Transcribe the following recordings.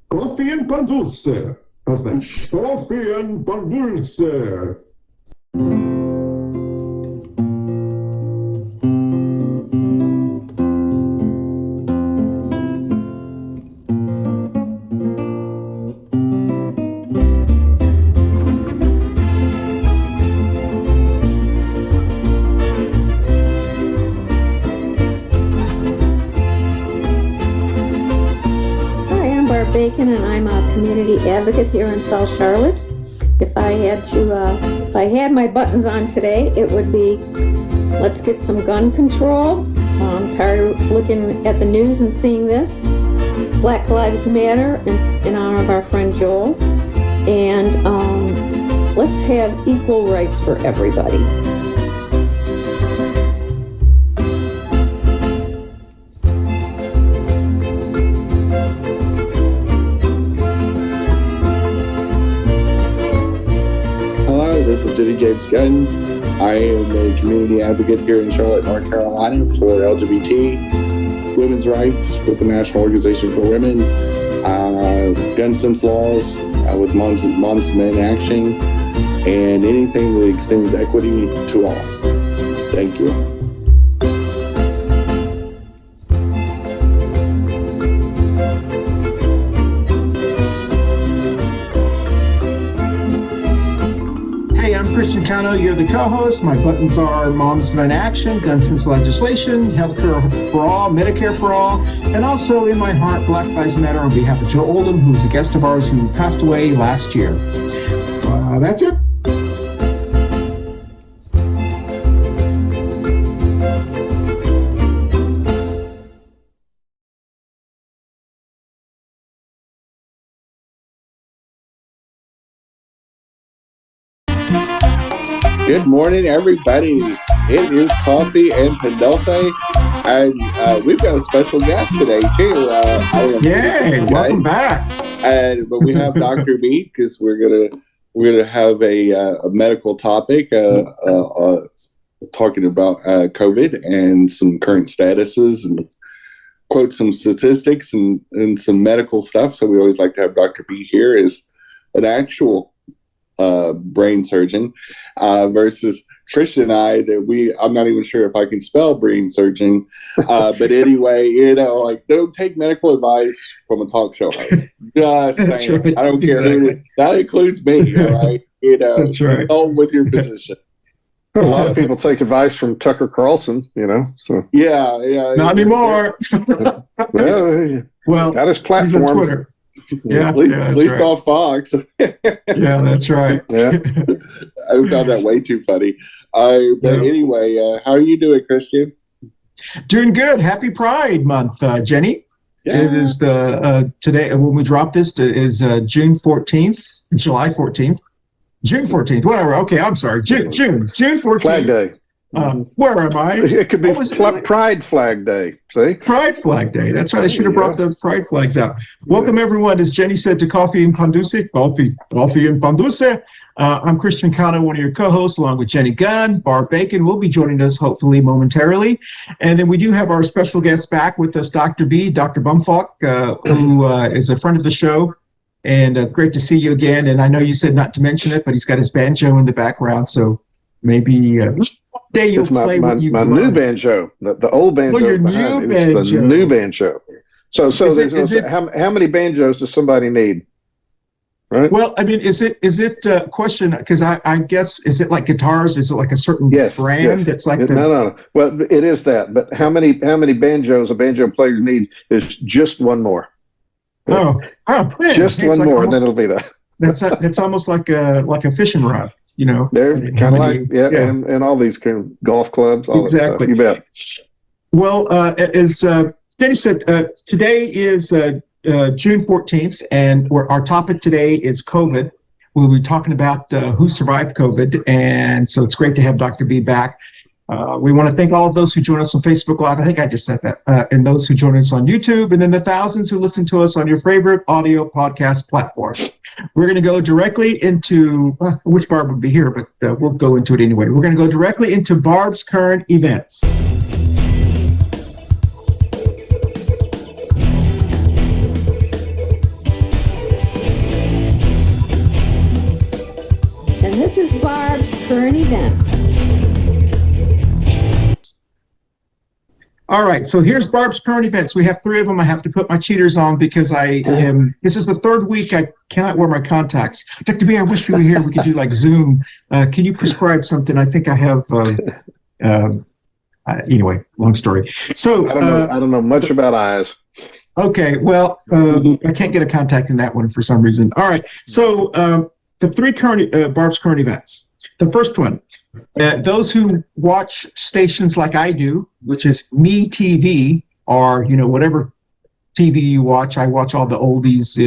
Coffee and Pan Dulce. How's that? Coffee and Pan Dulce. Barb Bacon, and I'm a community advocate here in South Charlotte. If I had my buttons on today, it would be, let's get some gun control. I'm tired of looking at the news and seeing this. Black Lives Matter in honor of our friend Joel. And let's have equal rights for everybody. This is James Gunn. I am a community advocate here in Charlotte, North Carolina for LGBT women's rights with the National Organization for Women, gun sense laws with Moms and Men Action, and anything that extends equity to all. Thank you. Christian Cano, you're the co-host. My buttons are Moms Men Action, Gun Sense Legislation, Healthcare for All, Medicare for All, and also in my heart, Black Lives Matter on behalf of Joe Oldham, who's a guest of ours who passed away last year. That's it. Good morning, everybody. It is Coffee and Pan Dulce, and we've got a special guest today too. Yay! Welcome back. But we have Dr. B because we're gonna have a medical topic talking about COVID and some current statuses and quote some statistics and some medical stuff. So we always like to have Dr. B here as an actual brain surgeon versus Christian and I I'm not even sure if I can spell brain surgeon, but anyway, don't take medical advice from a talk show host. Just saying, right. I don't care who that includes me, all right? That's right. Consult with your physician. A lot of people take advice from Tucker Carlson, so. Yeah. Not anymore. Well, got his platform. He's on Twitter. Yeah, at least on Fox. Yeah, that's right. Yeah, I found that way too funny. Anyway, how are you doing, Christian? Doing good. Happy Pride Month, Jenny. Yeah. It is the today when we drop this is June 14th, July 14th, June 14th. Whatever. Okay, I'm sorry. June 14th. Flag Day. Where am I? It could be Pride Flag Day. See? Pride Flag Day. That's right. I should have brought the pride flags out. Welcome, everyone. As Jenny said, to Coffee and Pan Dulce. Coffee and Pan Dulce. I'm Christian Cano, one of your co-hosts, along with Jenny Gunn. Barb Bacon will be joining us, hopefully, momentarily. And then we do have our special guest back with us, Dr. B, Dr. Bohmfalk, who is a friend of the show. And great to see you again. And I know you said not to mention it, but he's got his banjo in the background, so maybe one day you'll play what you've learned. New banjo, the old banjo. Well, your new banjo. The new banjo. So how many banjos does somebody need? Right. Well, I mean, is it a question? Because I guess, is it like guitars? Is it like a certain brand that's like No. Well, it is that. But how many banjos a banjo player need is just one more. Oh, man. Just one more, and then it'll be that. That's almost like a fishing rod. They're kind of like, and all these kind of golf clubs, all exactly. That stuff. You bet. Well, as Denny said, today is June 14th, and our topic today is COVID. We'll be talking about who survived COVID, and so it's great to have Dr. B back. We want to thank all of those who join us on Facebook Live. I think I just said that. And those who join us on YouTube, and then the thousands who listen to us on your favorite audio podcast platform. We're going to go directly into, I wish Barb would be here, but we'll go into it anyway. We're going to go directly into Barb's current events. All right, so here's Barb's current events. We have 3 of them. I have to put my cheaters on because this is the 3rd week I cannot wear my contacts. Dr. B, I wish you were here. We could do like Zoom. Can you prescribe something? I think I have, anyway, long story. So I don't know much about eyes. Okay, well, I can't get a contact in that one for some reason. All right, so the 3 Barb's current events. The first one, those who watch stations like I do, which is Me TV, or whatever TV you watch. I watch all the oldies,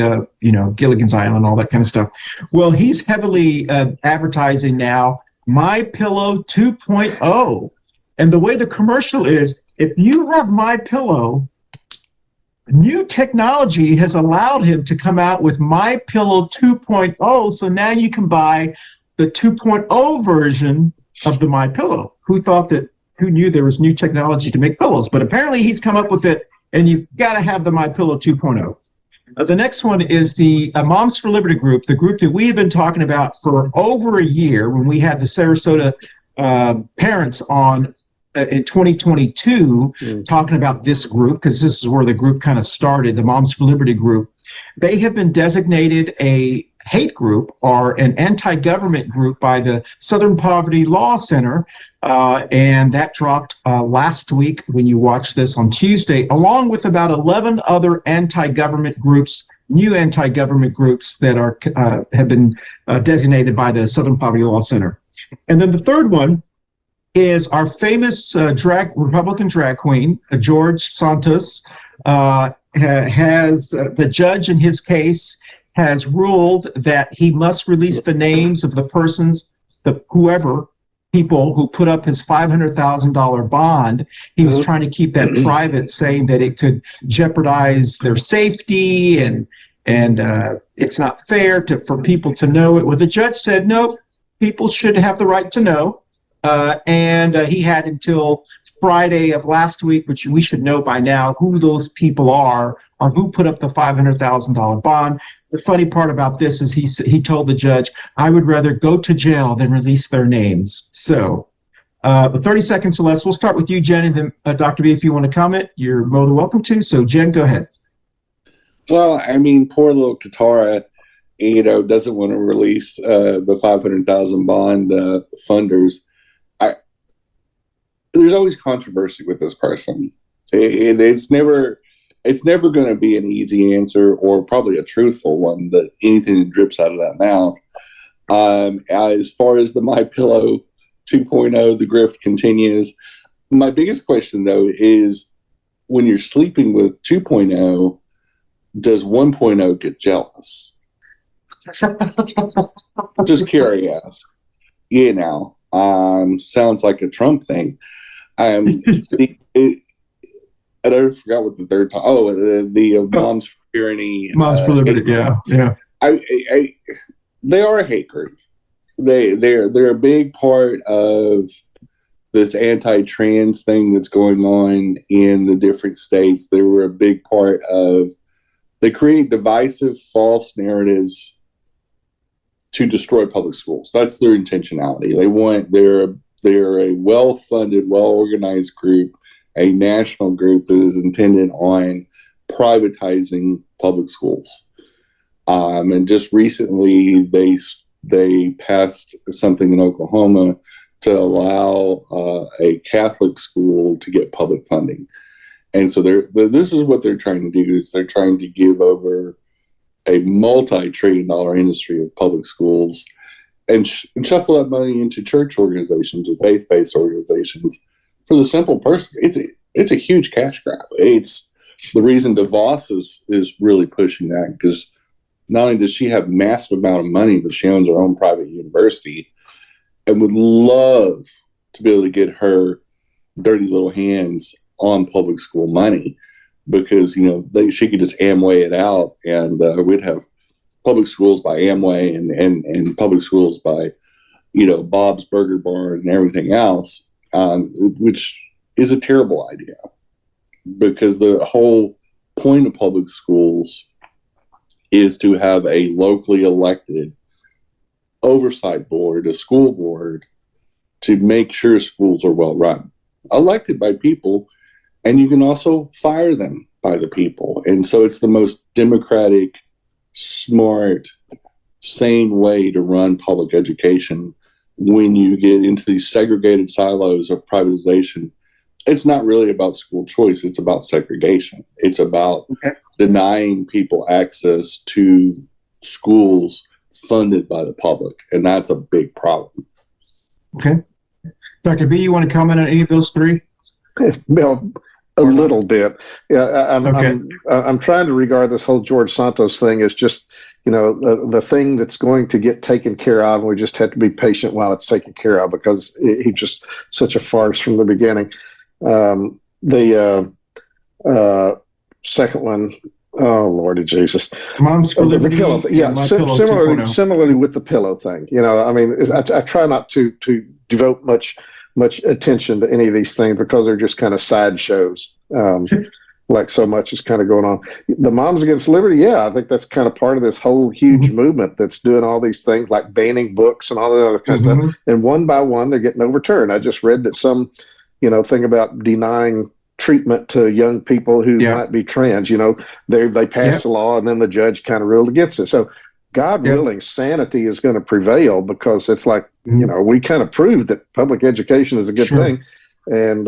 Gilligan's Island, all that kind of stuff. Well, he's heavily advertising now My Pillow 2.0, and the way the commercial is, if you have My Pillow, new technology has allowed him to come out with My Pillow 2.0, so now you can buy the 2.0 version of the My Pillow. Who knew there was new technology to make pillows? But apparently he's come up with it, and you've got to have the My Pillow 2.0. The next one is the Moms for Liberty group, the group that we have been talking about for over a year when we had the Sarasota parents on in 2022 talking about this group, because this is where the group kind of started, the Moms for Liberty group. They have been designated a hate group or an anti-government group by the Southern Poverty Law Center, and that dropped last week when you watch this on Tuesday, along with about 11 other anti-government groups, new anti-government groups that have been designated by the Southern Poverty Law Center. And then the third one is our famous Republican drag queen, George Santos, has the judge in his case has ruled that he must release the names of the persons, people who put up his $500,000 bond. He was trying to keep that private, saying that it could jeopardize their safety and it's not fair for people to know it. Well, the judge said, no, people should have the right to know. And he had until Friday of last week, which we should know by now who those people are or who put up the $500,000 bond. The funny part about this is he told the judge, I would rather go to jail than release their names. So 30 seconds or less. We'll start with you, Jen, and then Dr. B, if you want to comment, you're more than welcome to. So Jen, go ahead. Well, I mean, poor little Katara, doesn't want to release the 500,000 bond funders. There's always controversy with this person. It's never going to be an easy answer or probably a truthful one, that anything that drips out of that mouth. As far as the My Pillow 2.0, the grift continues. My biggest question, though, is when you're sleeping with 2.0, does 1.0 get jealous? Just curious. Sounds like a Trump thing. I forgot what the third time. Oh, the Moms for Tyranny. Moms for Liberty. Yeah. They are a hate group. They're a big part of this anti-trans thing that's going on in the different states. They were a big part of. They create divisive, false narratives to destroy public schools. That's their intentionality. They're a well-funded, well-organized group, a national group that is intended on privatizing public schools. And just recently, they passed something in Oklahoma to allow a Catholic school to get public funding. And so this is what they're trying to do, is they're trying to give over a multi-trillion-dollar industry of public schools and shuffle that money into church organizations and faith-based organizations. For the simple person, it's a huge cash grab. It's the reason DeVos is really pushing that, because not only does she have massive amount of money, but she owns her own private university and would love to be able to get her dirty little hands on public school money, because she could just Amway it out, and we'd have public schools by Amway and public schools by Bob's Burger Barn and everything else, which is a terrible idea, because the whole point of public schools is to have a locally elected oversight board, a school board, to make sure schools are well run, elected by people. and you can also fire them by the people. And so it's the most democratic, smart, sane way to run public education when you get into these segregated silos of privatization. It's not really about school choice. It's about segregation. It's about denying people access to schools funded by the public. And that's a big problem. Okay. Dr. B, you want to comment on any of those three? Well, a little bit. Yeah, I'm trying to regard this whole George Santos thing as just, the thing that's going to get taken care of. And we just have to be patient while it's taken care of, because he's just such a farce from the beginning. The second one, oh Lordy Jesus, Moms for Liberty. The pillow thing. Yeah, similarly with the pillow thing. I try not to devote much attention to any of these things, because they're just kind of sideshows. Like so much is kind of going on. The Moms Against Liberty, yeah, I think that's kind of part of this whole huge movement that's doing all these things, like banning books and all that other kind of stuff. And one by one, they're getting overturned. I just read that some, thing about denying treatment to young people who might be trans. They passed a law, and then the judge kind of ruled against it. So, God willing, sanity is going to prevail, because it's like, we kind of proved that public education is a good thing. And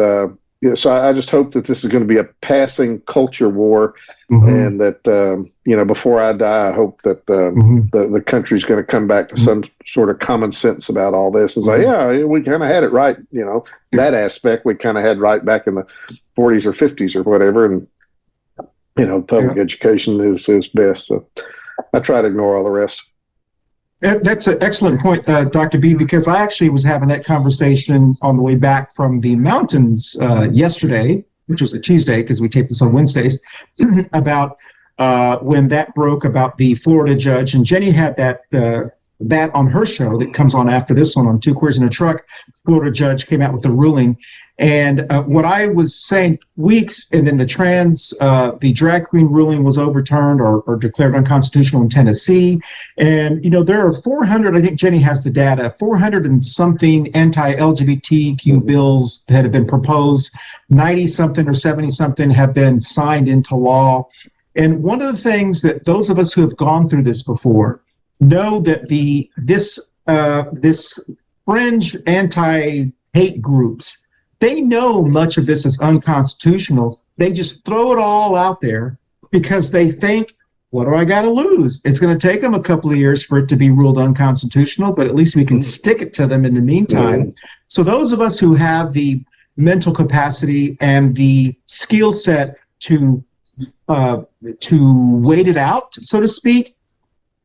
so I just hope that this is going to be a passing culture war, and that, before I die, I hope that the country's going to come back to some sort of common sense about all this. And say, yeah, we kind of had it right. That aspect we kind of had right back in the 40s or 50s or whatever. And, public education is best. So I try to ignore all the rest. That's an excellent point, Dr. B, because I actually was having that conversation on the way back from the mountains yesterday, which was a Tuesday, because we tape this on Wednesdays, about when that broke about the Florida judge. And Jenny had that on her show that comes on after this one on Two Queers in a Truck. Florida judge came out with a ruling. And what I was saying weeks, and then the drag queen ruling was overturned or declared unconstitutional in Tennessee. And, there are 400, I think Jenny has the data, 400 and something anti-LGBTQ bills that have been proposed, 90 something or 70 something have been signed into law. And one of the things that those of us who have gone through this before know that this fringe anti-hate groups, they know much of this is unconstitutional. They just throw it all out there because they think, what do I got to lose? It's going to take them a couple of years for it to be ruled unconstitutional, but at least we can stick it to them in the meantime. So those of us who have the mental capacity and the skill set to wait it out, so to speak,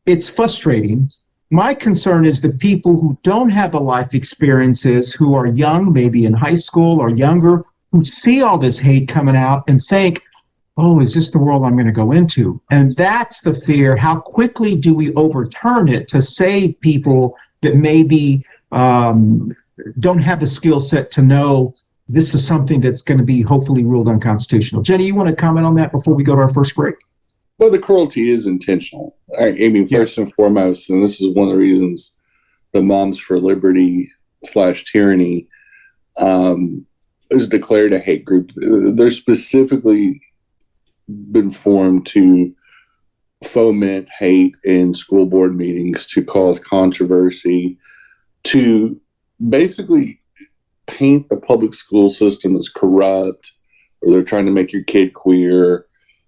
it's frustrating. My concern is the people who don't have the life experiences, who are young, maybe in high school or younger, who see all this hate coming out and think, oh, is this the world I'm going to go into? And that's the fear. How quickly do we overturn it to save people that maybe don't have the skill set to know this is something that's going to be hopefully ruled unconstitutional? Jenny, you want to comment on that before we go to our first break? Well, the cruelty is intentional. I mean, first and foremost, and this is one of the reasons the Moms for Liberty /tyranny is declared a hate group. They're specifically been formed to foment hate in school board meetings, to cause controversy, to basically paint the public school system as corrupt, or they're trying to make your kid queer,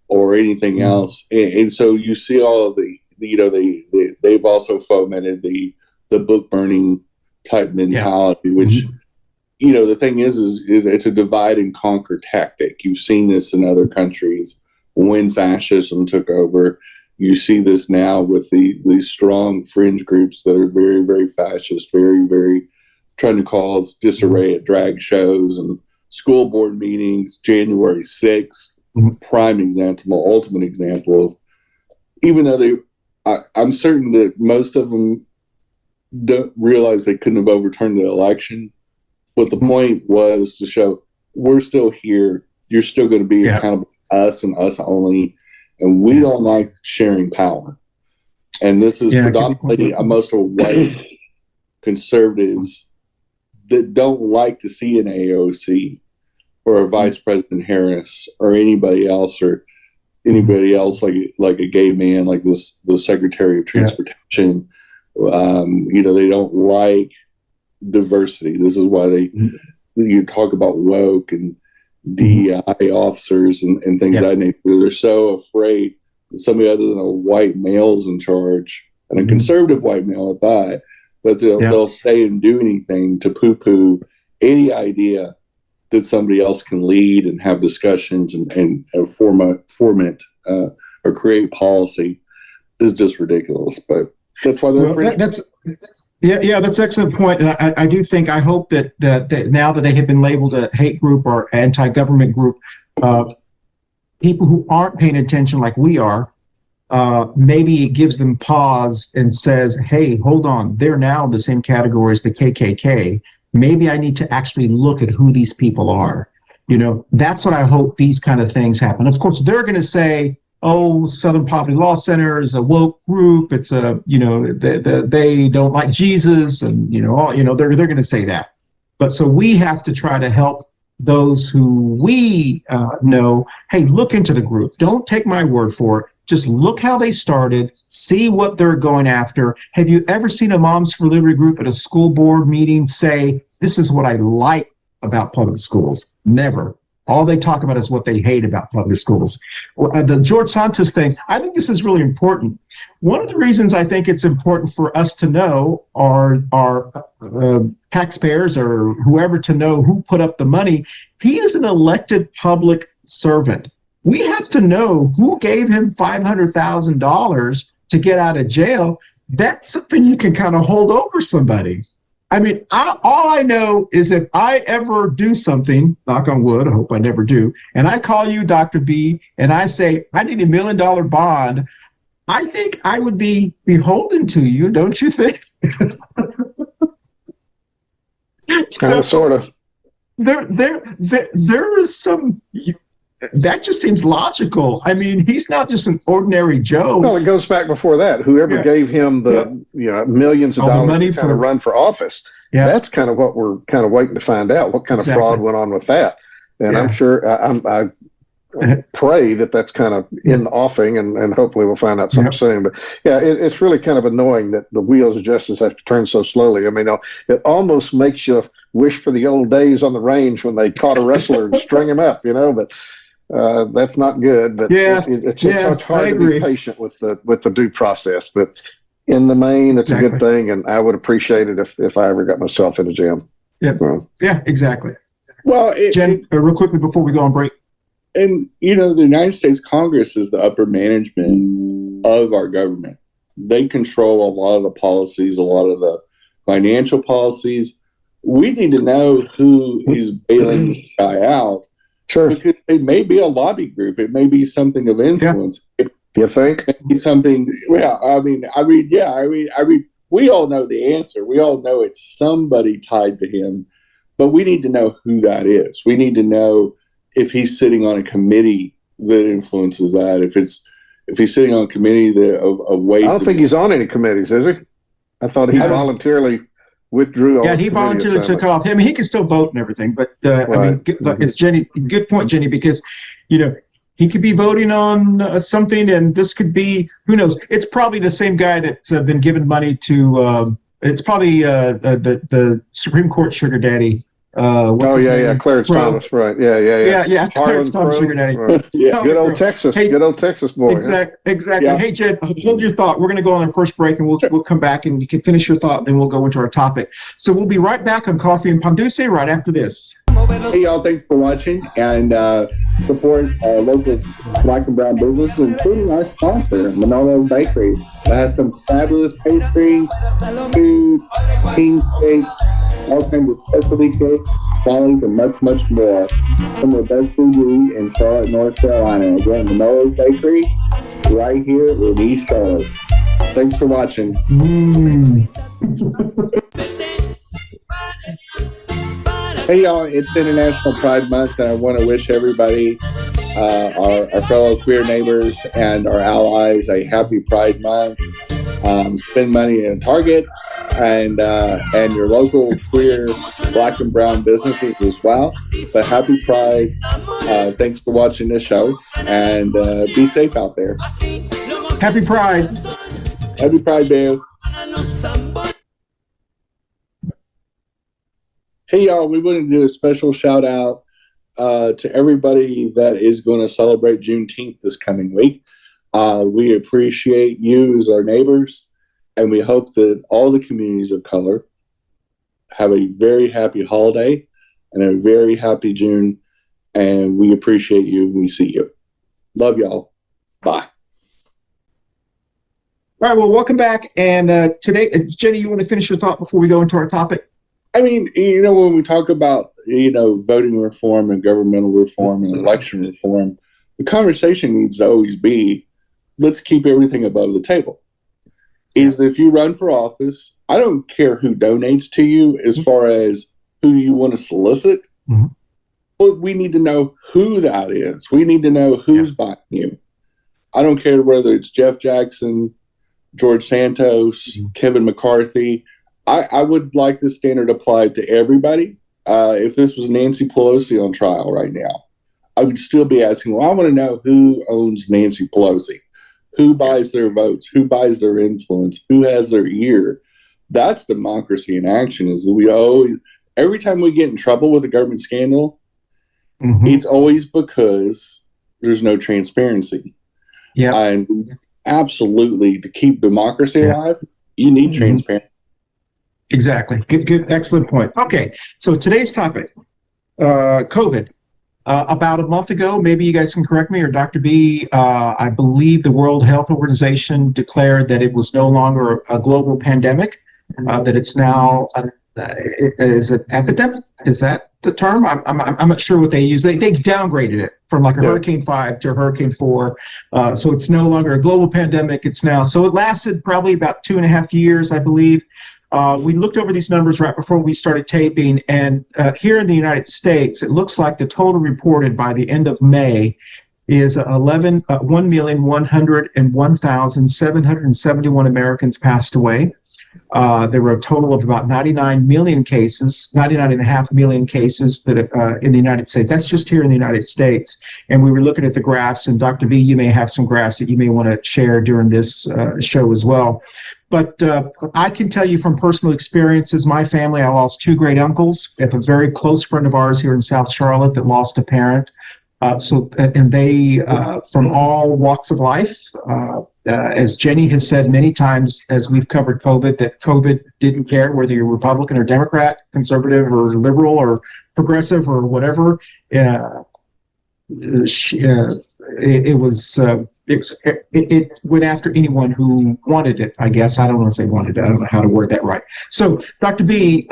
or anything else. And so you see all of they've also fomented the book burning type mentality, which, the thing is it's a divide and conquer tactic. You've seen this in other countries when fascism took over. You see this now with these strong fringe groups that are very, very fascist, very, very trying to cause disarray at drag shows and school board meetings. January 6th. Prime example, ultimate example of, even though I'm certain that most of them don't realize they couldn't have overturned the election, but the point was to show we're still here. You're still going to be accountable to us and us only, and we don't like sharing power. And this is predominantly most of white conservatives that don't like to see an AOC or a Vice President Harris or anybody else like a gay man, like the Secretary of Transportation. They don't like diversity. This is why you talk about woke and DEI officers and things like that. They're so afraid that somebody other than a white male's in charge, and a conservative white male at that they'll say and do anything to poo-poo any idea that somebody else can lead and have discussions and format or create policy is just ridiculous. But that's why they're afraid. That's an excellent point. And I hope that now that they have been labeled a hate group or anti-government group, people who aren't paying attention like we are, maybe it gives them pause and says, hey, hold on, they're now in the same category as the KKK. Maybe I need to actually look at who these people are. That's what I hope these kind of things happen. Of course, they're going to say, oh, Southern Poverty Law Center is a woke group. It's they don't like Jesus, and they're going to say that. But so we have to try to help those who we know. Hey, look into the group. Don't take my word for it. Just look how they started, see what they're going after. Have you ever seen a Moms for Liberty group at a school board meeting say, this is what I like about public schools? Never. All they talk about is what they hate about public schools. The George Santos thing, I think this is really important. One of the reasons I think it's important for us to know, our taxpayers or whoever, to know who put up the money. He is an elected public servant. We have to know who gave him $500,000 to get out of jail. That's something you can kind of hold over somebody. I mean, all I know is if I ever do something, knock on wood, I hope I never do, and I call you, Dr. B, and I say, I need $1 million bond, I think I would be beholden to you, don't you think? Sort of. There is some... That just seems logical. I mean, he's not just an ordinary Joe. Well, it goes back before that. Whoever gave him the millions of dollars money to run for office, that's kind of what we're kind of waiting to find out. What kind of fraud went on with that? And I'm sure I pray that's kind of in the offing, and hopefully we'll find out something soon. But it's really kind of annoying that the wheels of justice have to turn so slowly. I mean, it almost makes you wish for the old days on the range when they caught a wrestler and string him up, but. That's not good, but it's hard to be patient with the due process. But in the main, it's a good thing, and I would appreciate it if I ever got myself in a jam. Yeah, exactly. Well, Jen, real quickly before we go on break. And, the United States Congress is the upper management of our government. They control a lot of the policies, a lot of the financial policies. We need to know who is bailing the guy out. Sure. Because it may be a lobby group. It may be something of influence. You think? It may be something. Well, I mean, we all know the answer. We all know it's somebody tied to him, but we need to know who that is. We need to know if he's sitting on a committee that influences that. If he's sitting on a committee of ways. I don't think he's on any committees, is he? I thought he voluntarily withdrew. He voluntarily took off. I mean, he can still vote and everything, but I mean, it's Jenny. Good point, Jenny, because he could be voting on something, and this could be, who knows? It's probably the same guy that's been given money to. It's probably the Supreme Court sugar daddy. Clarence Thomas, right? Yeah. Clarence Thomas, sugar daddy. Good old Texas, good old Texas boy. Exactly. Yeah. Hey, Jed, hold your thought. We're going to go on our first break, and we'll come back, and you can finish your thought. Then we'll go into our topic. So we'll be right back on Coffee and Pan Dulce right after this. Hey, y'all! Thanks for watching, and support our local Black and brown businesses, including our sponsor, Manolo Bakery. That has some fabulous pastries, food, cheesecakes, all kinds of specialty cakes, squallies, and much, much more. Some of the best food we eat in Charlotte, North Carolina. Again, Manolo's Bakery, right here in East Charlotte. Thanks for watching. Hey, y'all, it's International Pride Month, and I want to wish everybody, our fellow queer neighbors and our allies, a happy Pride Month. Spend money in Target, and your local queer Black and brown businesses as well. But happy Pride. Thanks for watching this show, and be safe out there. Happy Pride. Happy Pride, Dave. Hey, y'all, we want to do a special shout out to everybody that is going to celebrate Juneteenth this coming week. We appreciate you as our neighbors, and we hope that all the communities of color have a very happy holiday and a very happy June, and we appreciate you. We see you. Love y'all. Bye. All right, well, welcome back. And today, Jenny, you want to finish your thought before we go into our topic? I mean, when we talk about, voting reform and governmental reform and election reform, the conversation needs to always be, let's keep everything above the table. Is that if you run for office, I don't care who donates to you as far as who you want to solicit, but we need to know who that is. We need to know who's buying you. I don't care whether it's Jeff Jackson, George Santos, Kevin McCarthy. I would like this standard applied to everybody. If this was Nancy Pelosi on trial right now, I would still be asking, well, I want to know who owns Nancy Pelosi, who buys their votes, who buys their influence, who has their ear. That's democracy in action, is that we always, every time we get in trouble with a government scandal, it's always because there's no transparency. Yeah. And absolutely, to keep democracy alive, you need transparency. Exactly. Good. Excellent point. Okay. So today's topic, COVID. About a month ago, maybe you guys can correct me, or Dr. B, I believe the World Health Organization declared that it was no longer a global pandemic, that it's now, is it epidemic? Is that the term? I'm not sure what they use. They downgraded it from like a Hurricane 5 to a Hurricane 4. So it's no longer a global pandemic. It's now, so it lasted probably about 2.5 years, I believe. We looked over these numbers right before we started taping, and here in the United States, it looks like the total reported by the end of May is 1,101,771 Americans passed away. There were a total of about 99 million cases, 99.5 million cases that in the United States. That's just here in the United States. And we were looking at the graphs, and Dr. B, you may have some graphs that you may want to share during this show as well. But I can tell you from personal experiences, my family, I lost 2 great uncles. We have a very close friend of ours here in South Charlotte that lost a parent. And they, from all walks of life, as Jenny has said many times as we've covered COVID, that COVID didn't care whether you're Republican or Democrat, conservative or liberal or progressive or whatever. It went after anyone who wanted it, I guess. I don't want to say wanted it. I don't know how to word that right. So, Dr. B,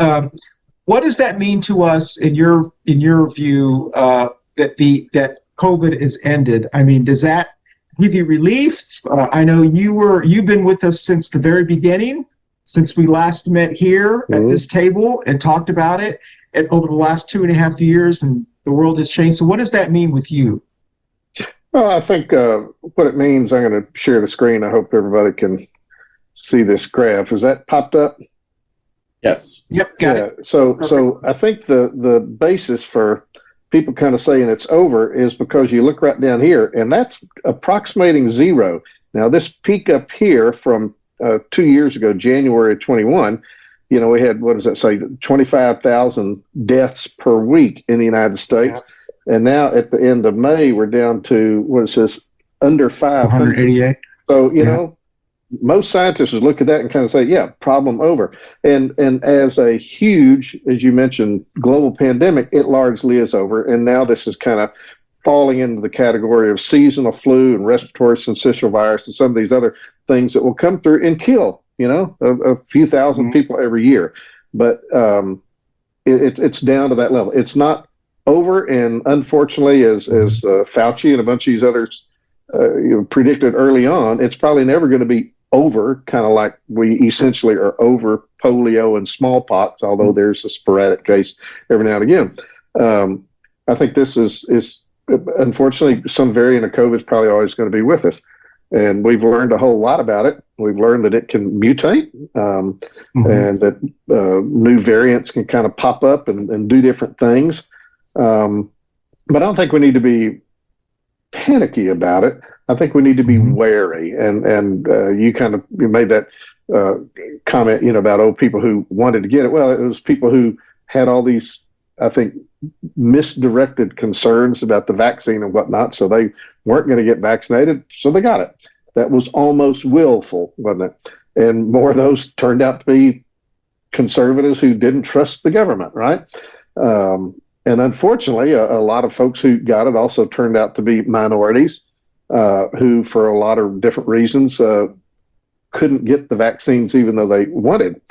what does that mean to us in your view, that COVID is ended? I mean, does that give you relief? I know you've been with us since the very beginning, since we last met here at this table and talked about it, and over the last 2.5 years, and the world has changed. So what does that mean with you? Well, I think what it means, I'm going to share the screen. I hope everybody can see this graph. Is that popped up? Yes. Yep, got it. So I think the basis for people kind of saying it's over is because you look right down here, and that's approximating 0. Now, this peak up here from 2 years ago, January 21, we had, 25,000 deaths per week in the United States. Yeah. And now at the end of May, we're down to, under 500. 188. So, most scientists would look at that and kind of say, yeah, problem over. And as a huge, as you mentioned, global pandemic, it largely is over. And now this is kind of falling into the category of seasonal flu and respiratory syncytial virus and some of these other things that will come through and kill, a few thousand people every year. But it's down to that level. It's not over. And unfortunately, as Fauci and a bunch of these others predicted early on, it's probably never going to be over, kind of like we essentially are over polio and smallpox, although there's a sporadic case every now and again. I think this is unfortunately some variant of COVID is probably always going to be with us. And we've learned a whole lot about it. We've learned that it can mutate, and that new variants can kind of pop up and do different things. But I don't think we need to be panicky about it. I think we need to be wary. And you made that comment, about people who wanted to get it. Well, it was people who had all these, I think, misdirected concerns about the vaccine and whatnot. So they weren't going to get vaccinated, so they got it. That was almost willful, wasn't it? And more of those turned out to be conservatives who didn't trust the government, right? And unfortunately, a lot of folks who got it also turned out to be minorities who, for a lot of different reasons, couldn't get the vaccines even though they wanted.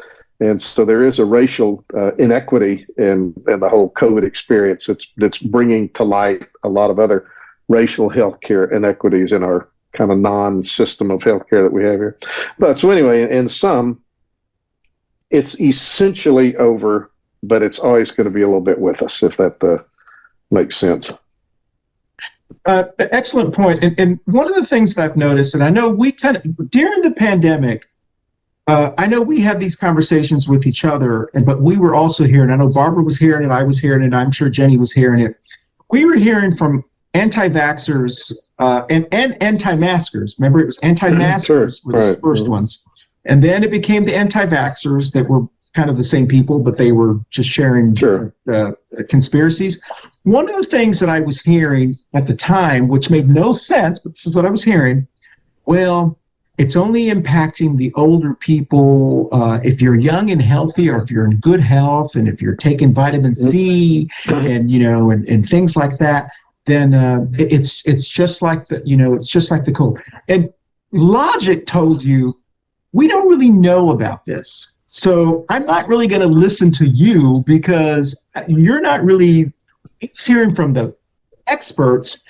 And so there is a racial inequity in the whole COVID experience that's bringing to light a lot of other racial healthcare inequities in our kind of non-system of healthcare that we have here. But so anyway, in sum, it's essentially over, but it's always going to be a little bit with us, if that makes sense. Excellent point. And one of the things that I've noticed, and I know we during the pandemic, I know we had these conversations with each other, but we were also hearing, I know Barbara was hearing it, I was hearing it, I'm sure Jenny was hearing it. We were hearing from anti-vaxxers and anti-maskers. Remember, it was anti-maskers were the first ones. And then it became the anti-vaxxers that were kind of the same people, but they were just sharing conspiracies. One of the things that I was hearing at the time, which made no sense, but this is what I was hearing, well, it's only impacting the older people. If you're young and healthy, or if you're in good health, and if you're taking vitamin C and and things like that, then it's just like it's just like the cold. And logic told you we don't really know about this, so I'm not really going to listen to you because you're not really hearing from the experts.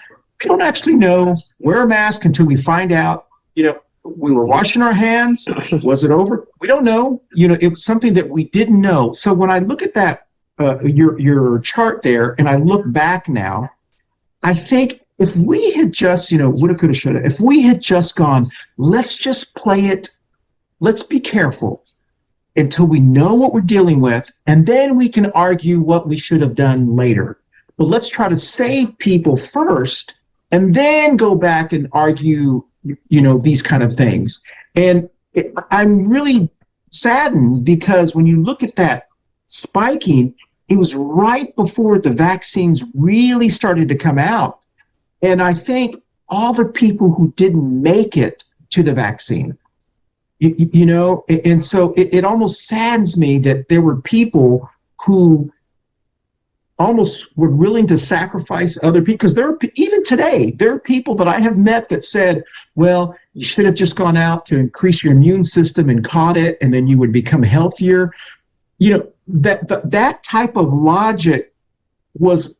We don't actually know. Wear a mask until we find out. We were washing our hands. Was it over? We don't know. It was something that we didn't know. So when I look at that, your chart there, and I look back now, I think if we had just, woulda, coulda, shoulda, if we had just gone, let's just play it, let's be careful until we know what we're dealing with, and then we can argue what we should have done later. But let's try to save people first, and then go back and argue these kind of things. And I'm really saddened because when you look at that spiking, it was right before the vaccines really started to come out. And I think all the people who didn't make it to the vaccine, and so it almost saddens me that there were people who almost were willing to sacrifice other people, because even today, there are people that I have met that said, well, you should have just gone out to increase your immune system and caught it, and then you would become healthier. That type of logic was.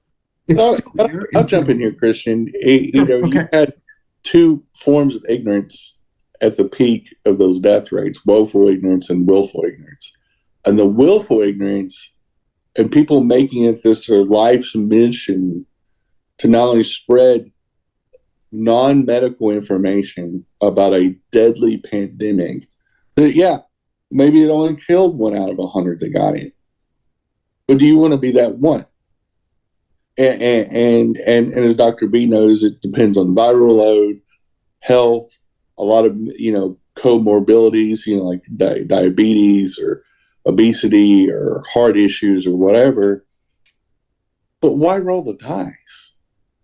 I'll jump in here, Christian. You had two forms of ignorance at the peak of those death rates: woeful ignorance and willful ignorance. And the willful ignorance, and people making it this their life's mission to not only spread non-medical information about a deadly pandemic, that maybe it only killed 1 out of 100 that got it. But do you want to be that one? And as Dr. B knows, it depends on viral load, health, a lot of comorbidities, like diabetes or obesity or heart issues or whatever. But why roll the dice?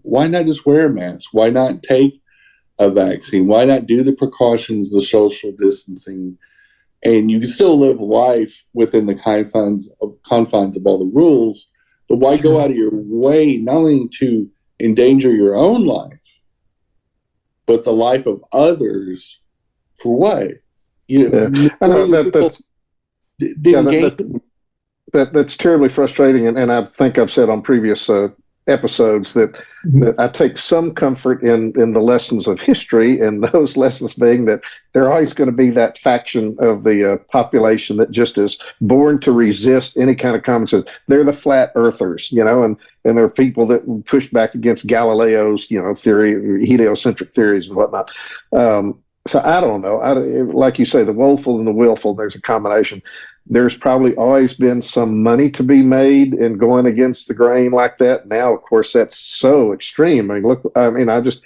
Why not just wear a mask? Why not take a vaccine? Why not do the precautions, the social distancing? And you can still live life within the confines of all the rules, but why go out of your way not only to endanger your own life, but the life of others for what? I know that's terribly frustrating, and I think I've said on previous episodes that I take some comfort in the lessons of history, and those lessons being that there always going to be that faction of the population that just is born to resist any kind of common sense. They're the flat earthers, and there are people that push back against Galileo's, theory, heliocentric theories and whatnot. So I don't know. Like you say, the woeful and the willful, there's a combination. There's probably always been some money to be made in going against the grain like that. Now, of course, that's so extreme. I just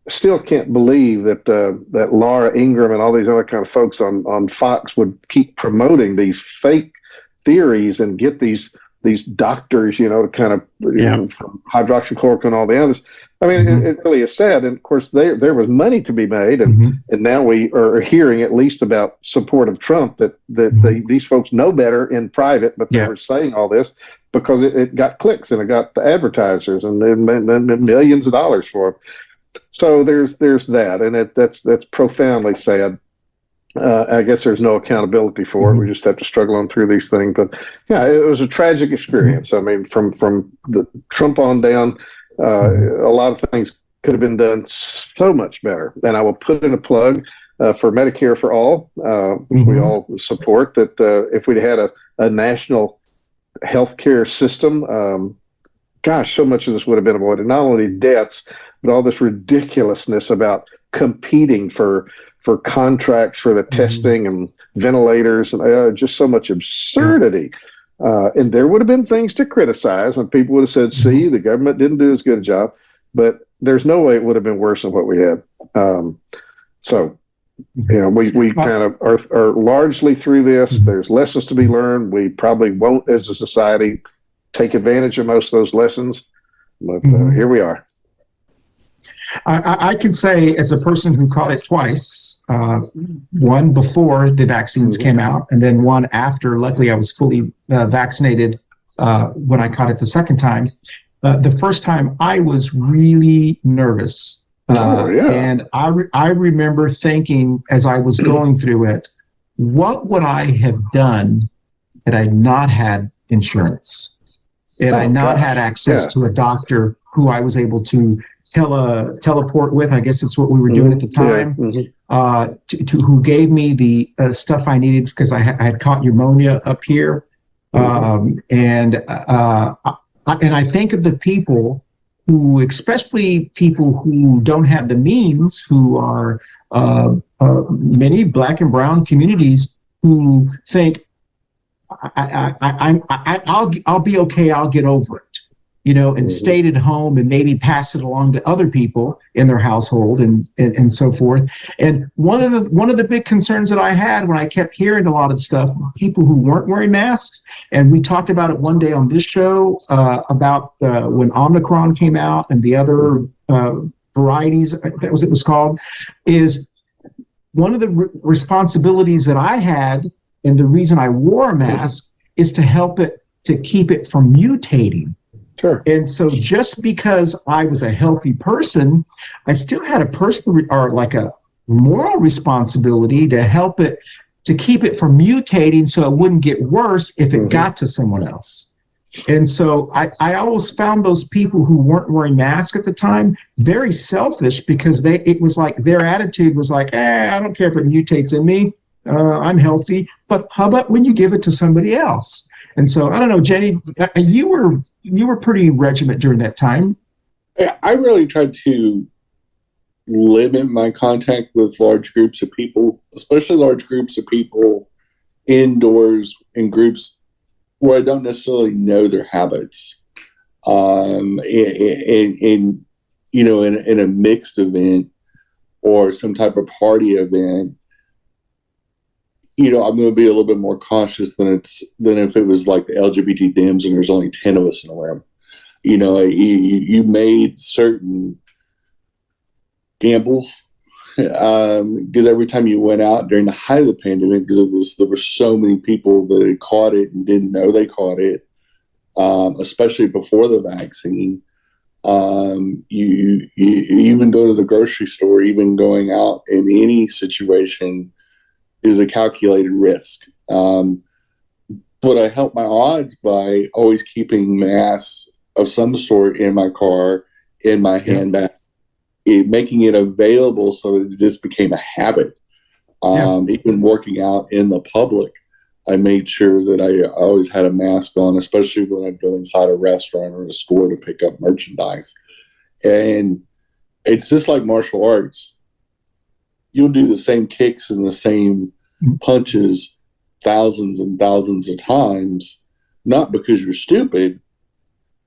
still can't believe that Laura Ingraham and all these other kind of folks on Fox would keep promoting these fake theories and get these doctors, to kind of from hydroxychloroquine and all the others. I mean, it really is sad. And of course, there was money to be made, and now we are hearing at least about support of Trump that these folks know better in private, but they were saying all this because it got clicks and it got the advertisers and millions of dollars for them. So there's that, and that's profoundly sad. I guess there's no accountability for it. We just have to struggle on through these things. But yeah, it was a tragic experience. I mean, from the Trump on down, a lot of things could have been done so much better. And I will put in a plug for Medicare for All, which we all support. That if we'd had a national healthcare system, gosh, so much of this would have been avoided. Not only deaths, but all this ridiculousness about competing for contracts for the testing and ventilators and just so much absurdity. And there would have been things to criticize, and people would have said, see, the government didn't do as good a job, but there's no way it would have been worse than what we had. We kind of are largely through this. There's lessons to be learned. We probably won't, as a society, take advantage of most of those lessons, but here we are. I can say, as a person who caught it twice, one before the vaccines came out, and then one after. Luckily, I was fully vaccinated when I caught it the second time. The first time, I was really nervous. And I remember thinking, as I was going through it, what would I have done had I not had insurance? Had I not had access to a doctor who I was able to teleport with? I guess that's what we were doing at the time. Who gave me the stuff I needed because I had caught pneumonia up here. And I think of the people who, especially people who don't have the means, who are many Black and brown communities, who think, I'll be okay, I'll get over it, and stayed at home and maybe pass it along to other people in their household and so forth. And one of the big concerns that I had when I kept hearing a lot of stuff, people who weren't wearing masks, and we talked about it one day on this show about when Omicron came out and the other varieties, that was it was called, is one of the responsibilities that I had, and the reason I wore a mask is to help it, to keep it from mutating. Sure. And so just because I was a healthy person, I still had a personal or like a moral responsibility to help it, to keep it from mutating so it wouldn't get worse if it got to someone else. And so I always found those people who weren't wearing masks at the time very selfish, because it was like their attitude was like, I don't care if it mutates in me. I'm healthy, but how about when you give it to somebody else? And so I don't know, Jenny, you were pretty regiment during that time. I really tried to limit my contact with large groups of people, especially large groups of people indoors in groups where I don't necessarily know their habits. In a mixed event or some type of party event, I'm going to be a little bit more cautious than if it was like the LGBT Dems and there's only 10 of us in a room. You made certain gambles because every time you went out during the height of the pandemic, because there were so many people that had caught it and didn't know they caught it, especially before the vaccine. You even go to the grocery store, even going out in any situation is a calculated risk. But I help my odds by always keeping masks of some sort in my car, in my handbag, making it available so that it just became a habit. Even working out in the public, I made sure that I always had a mask on, especially when I'd go inside a restaurant or a store to pick up merchandise. And it's just like martial arts. You'll do the same kicks and the same punches thousands and thousands of times, not because you're stupid,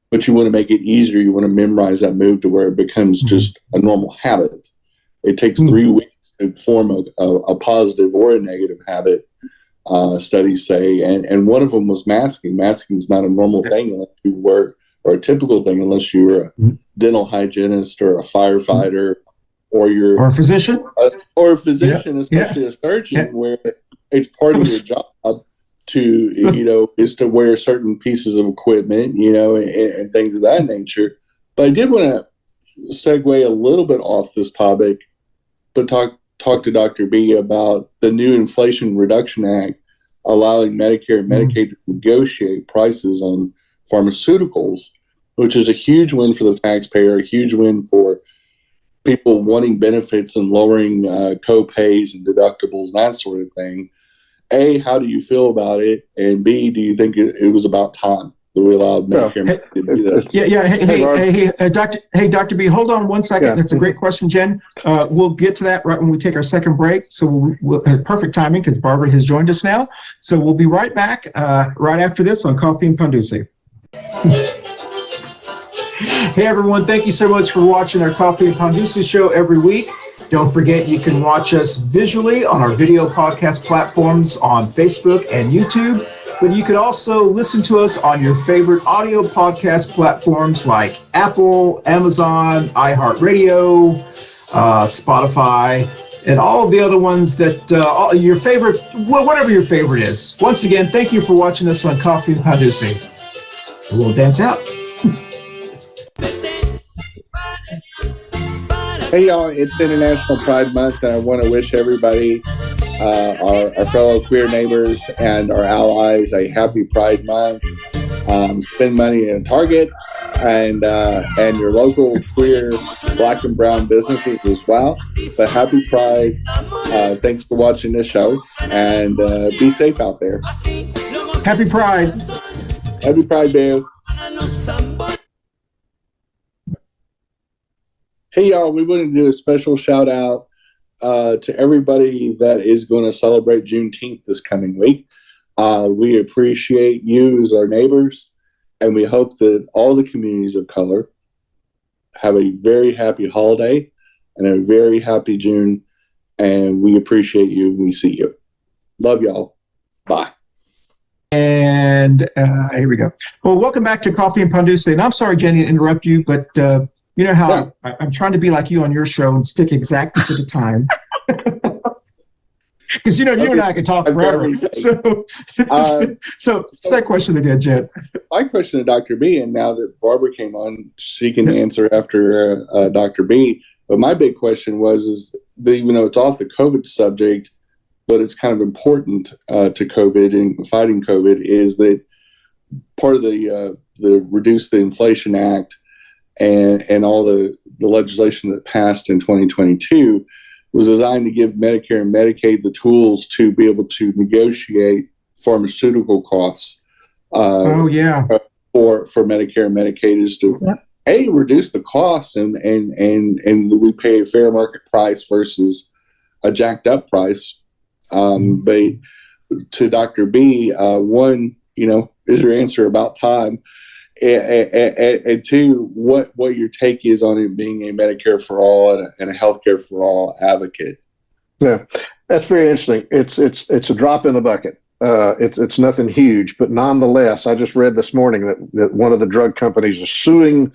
but you want to make it easier. You want to memorize that move to where it becomes just a normal habit. It takes 3 weeks to form a positive or a negative habit, studies say. And one of them was masking. Masking is not a normal thing unless you were, or a typical thing unless you were a dental hygienist or a firefighter or a physician. Especially a surgeon, where it's part of your job to, is to wear certain pieces of equipment, and things of that nature. But I did want to segue a little bit off this topic, but talk to Dr. B about the new Inflation Reduction Act allowing Medicare and Medicaid to negotiate prices on pharmaceuticals, which is a huge win for the taxpayer, a huge win for people wanting benefits and lowering co-pays and deductibles and that sort of thing. A, how do you feel about it? And B, do you think it was about time that we allowed Medicare to do this? Hey, Dr. B, hold on one second. Yeah. That's a great question, Jen. We'll get to that right when we take our second break. So we'll perfect timing because Barbara has joined us now. So we'll be right back right after this on Coffee and Pan Dulce. Hey, everyone. Thank you so much for watching our Coffee and Pan Dulce show every week. Don't forget, you can watch us visually on our video podcast platforms on Facebook and YouTube, but you can also listen to us on your favorite audio podcast platforms like Apple, Amazon, iHeartRadio, Spotify, and all of the other ones that your favorite, whatever your favorite is. Once again, thank you for watching us on Coffee and Pan Dulce. We'll dance out. Hey y'all, it's International Pride Month, and I want to wish everybody, our fellow queer neighbors and our allies, a happy Pride Month. Spend money in Target and your local queer Black and brown businesses as well. But happy Pride. Thanks for watching this show, and be safe out there. Happy Pride. Happy Pride, babe. Hey, y'all, we want to do a special shout out to everybody that is going to celebrate Juneteenth this coming week. We appreciate you as our neighbors, and we hope that all the communities of color have a very happy holiday and a very happy June, and we appreciate you. We see you. Love y'all. Bye. And here we go. Well, welcome back to Coffee and Pan Dulce. And I'm sorry, Jenny, to interrupt you, but you know how I'm trying to be like you on your show and stick exactly to the time. Because, you and I can talk forever. So that question again, Jen. My question to Dr. B, and now that Barbara came on, she can answer after Dr. B. But my big question is that, even though it's off the COVID subject, but it's kind of important to COVID and fighting COVID, is that part of the Reduce the Inflation Act and all the legislation that passed in 2022 was designed to give Medicare and Medicaid the tools to be able to negotiate pharmaceutical costs. For Medicare and Medicaid is to reduce the cost and we pay a fair market price versus a jacked up price. But to Dr. B, one, is your answer about time? And two, what your take is on it being a Medicare for all and a healthcare for all advocate? Yeah, that's very interesting. It's a drop in the bucket. It's nothing huge, but nonetheless, I just read this morning that one of the drug companies is suing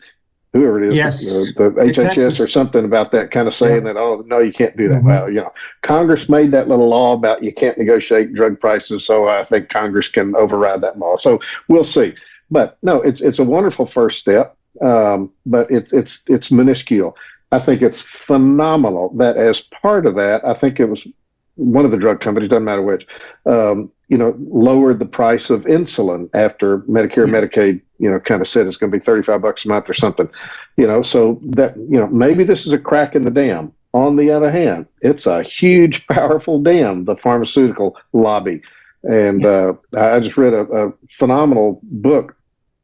whoever it is, the HHS or something about that, kind of saying that, oh, no, you can't do that. Well, Congress made that little law about you can't negotiate drug prices, so I think Congress can override that law. So we'll see. But no, it's a wonderful first step, but it's minuscule. I think it's phenomenal that as part of that, I think it was one of the drug companies, doesn't matter which, lowered the price of insulin after Medicare and Medicaid kind of said it's going to be $35 a month or something, so that, maybe this is a crack in the dam. On the other hand, it's a huge, powerful dam, the pharmaceutical lobby. And I just read a phenomenal book.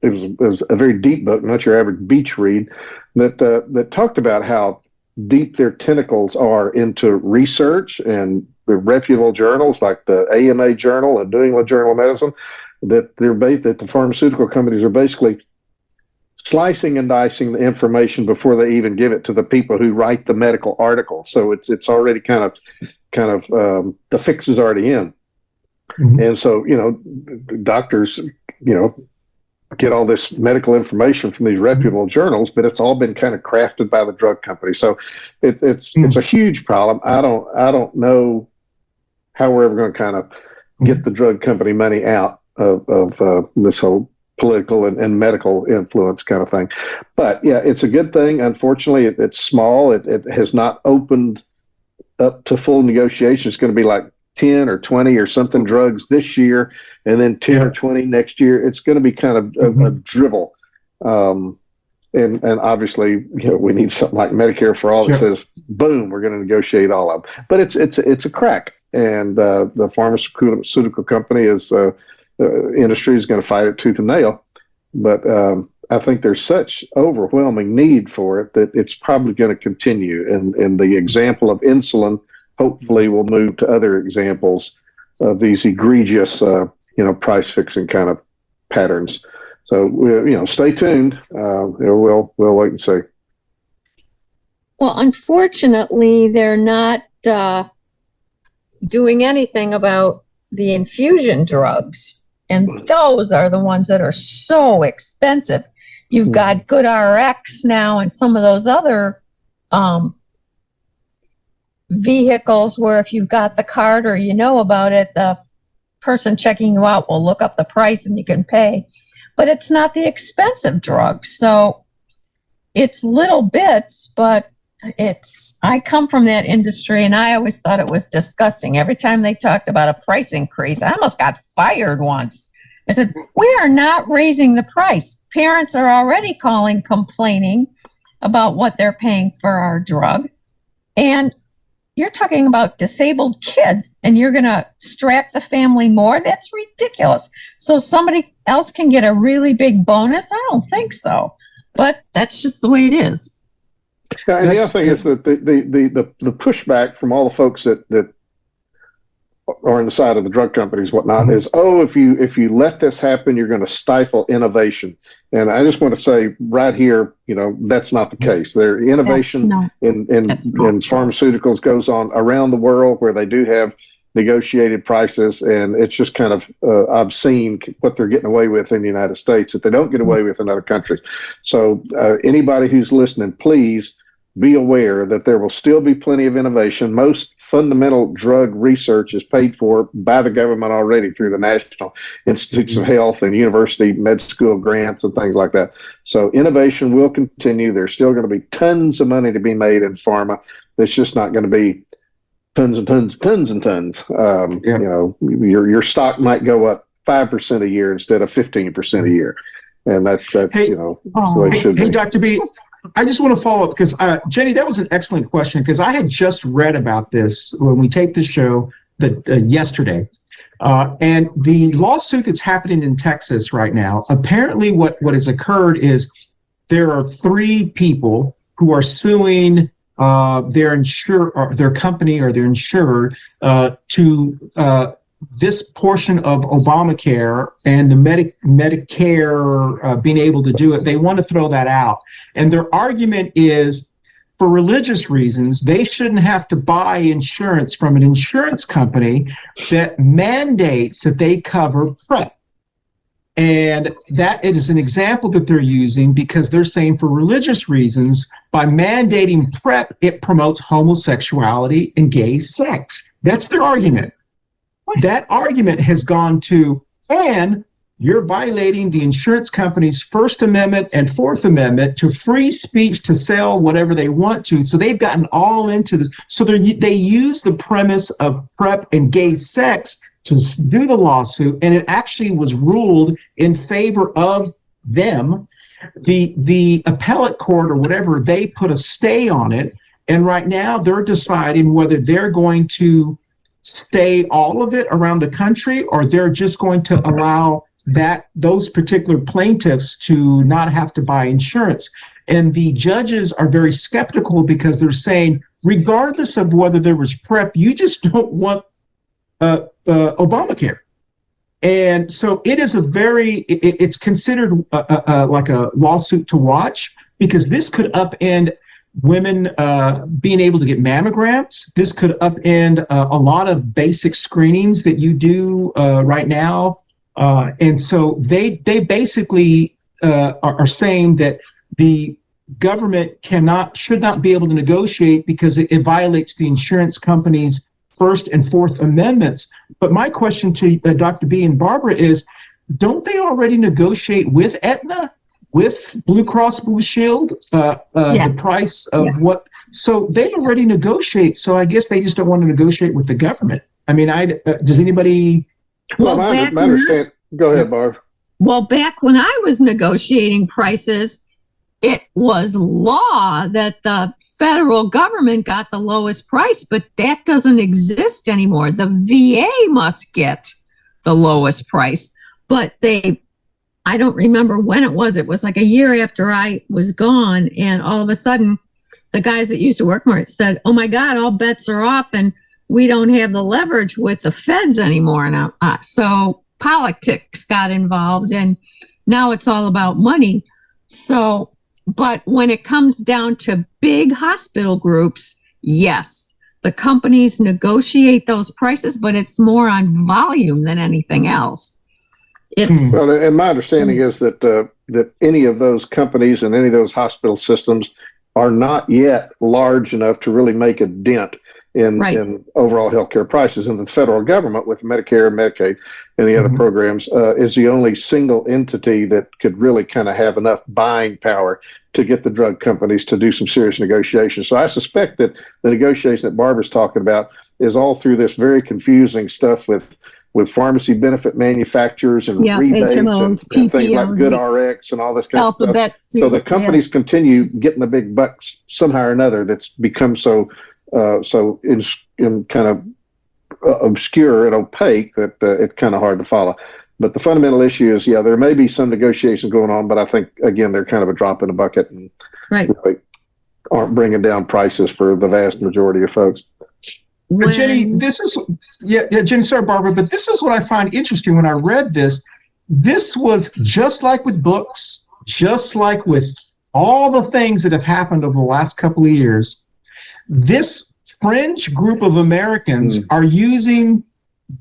It was a very deep book, not your average beach read, that talked about how deep their tentacles are into research and the reputable journals like the AMA Journal and New England Journal of Medicine, that the pharmaceutical companies are basically slicing and dicing the information before they even give it to the people who write the medical article. So it's already kind of the fix is already in. Mm-hmm. And so, doctors, get all this medical information from these reputable journals, but it's all been kind of crafted by the drug company. So it's a huge problem. I don't know how we're ever going to kind of get the drug company money out of this whole political and medical influence kind of thing. But yeah, it's a good thing. Unfortunately, it's small. It has not opened up to full negotiation. It's going to be like 10 or 20 or something drugs this year, and then 10 or 20 next year. It's going to be kind of a dribble. And obviously, we need something like Medicare for All that says, boom, we're going to negotiate all of them. But it's a crack. And the pharmaceutical company industry is going to fight it tooth and nail. But I think there's such overwhelming need for it that it's probably going to continue. And the example of insulin hopefully we'll move to other examples of these egregious, price fixing kind of patterns. So, stay tuned. We'll wait and see. Well, unfortunately, they're not doing anything about the infusion drugs. And those are the ones that are so expensive. You've got GoodRx now and some of those other vehicles where if you've got the card or about it, the person checking you out will look up the price and you can pay. But it's not the expensive drugs. So it's little bits, but I come from that industry and I always thought it was disgusting. Every time they talked about a price increase, I almost got fired once. I said, we are not raising the price. Parents are already calling, complaining about what they're paying for our drug. And you're talking about disabled kids and you're going to strap the family more? That's ridiculous. So somebody else can get a really big bonus? I don't think so. But that's just the way it is. Yeah, and the other thing is that the pushback from all the folks that are on the side of the drug companies, whatnot, is, if you let this happen, you're going to stifle innovation. And I just want to say right here, that's not the case. Their innovation in pharmaceuticals goes on around the world where they do have negotiated prices, and it's just kind of obscene what they're getting away with in the United States that they don't get away with in other countries. So anybody who's listening, please be aware that there will still be plenty of innovation. Most fundamental drug research is paid for by the government already through the National Institutes of Health and university med school grants and things like that. So innovation will continue. There's still going to be tons of money to be made in pharma. It's just not going to be tons and tons and tons and tons. Your stock might go up 5% a year instead of 15% a year. And that's the way it should be. Hey, Dr. B, I just want to follow up because, Jenny, that was an excellent question because I had just read about this when we taped the show yesterday. And the lawsuit that's happening in Texas right now, apparently what has occurred is there are 3 people who are suing their company or their insured to this portion of Obamacare and the Medicare being able to do it. They want to throw that out. And their argument is, for religious reasons, they shouldn't have to buy insurance from an insurance company that mandates that they cover PrEP. And that it is an example that they're using because they're saying for religious reasons, by mandating PrEP, it promotes homosexuality and gay sex. That's their argument. That argument has gone to, and you're violating the insurance company's First Amendment and Fourth Amendment to free speech to sell whatever they want to. So they've gotten all into this. So they use the premise of PrEP and gay sex to do the lawsuit, and it actually was ruled in favor of them. The appellate court or whatever, they put a stay on it. And right now they're deciding whether they're going to stay all of it around the country, or they're just going to allow those particular plaintiffs to not have to buy insurance. And the judges are very skeptical because they're saying, regardless of whether there was PrEP, you just don't want Obamacare. And so it is it's considered like a lawsuit to watch, because this could upend women being able to get mammograms. This could upend a lot of basic screenings that you do right now. And so they basically are saying that the government should not be able to negotiate because it violates the insurance companies' First and Fourth Amendments. But my question to Dr. B and Barbara is, don't they already negotiate with Aetna, with Blue Cross Blue Shield, the price of what? So they already negotiate. So I guess they just don't want to negotiate with the government. I mean, does anybody? Well, I understand. Go ahead, Barb. Well, back when I was negotiating prices, it was law that the federal government got the lowest price, but that doesn't exist anymore. The VA must get the lowest price, but I don't remember when it was. It was like a year after I was gone, and all of a sudden, the guys that used to work for it said, "Oh my God, all bets are off, and we don't have the leverage with the feds anymore." Now, so politics got involved, and now it's all about money. So, but when it comes down to big hospital groups, yes, the companies negotiate those prices, but it's more on volume than anything else. Well, and my understanding is that that any of those companies and any of those hospital systems are not yet large enough to really make a dent in overall healthcare prices. And the federal government, with Medicare, Medicaid, and the other programs, is the only single entity that could really kind of have enough buying power to get the drug companies to do some serious negotiations. So I suspect that the negotiation that Barbara's talking about is all through this very confusing stuff with pharmacy benefit manufacturers and rebates HMOs, and things like Good RX and all this kind of stuff. So the companies continue getting the big bucks somehow or another. That's become so in kind of obscure and opaque that it's kind of hard to follow. But the fundamental issue is, there may be some negotiation going on, but I think, again, they're kind of a drop in the bucket and really aren't bringing down prices for the vast majority of folks. Jenny, this is, Jenny, sorry, Barbara, but this is what I find interesting when I read this. This was just like with books, just like with all the things that have happened over the last couple of years. This fringe group of Americans are using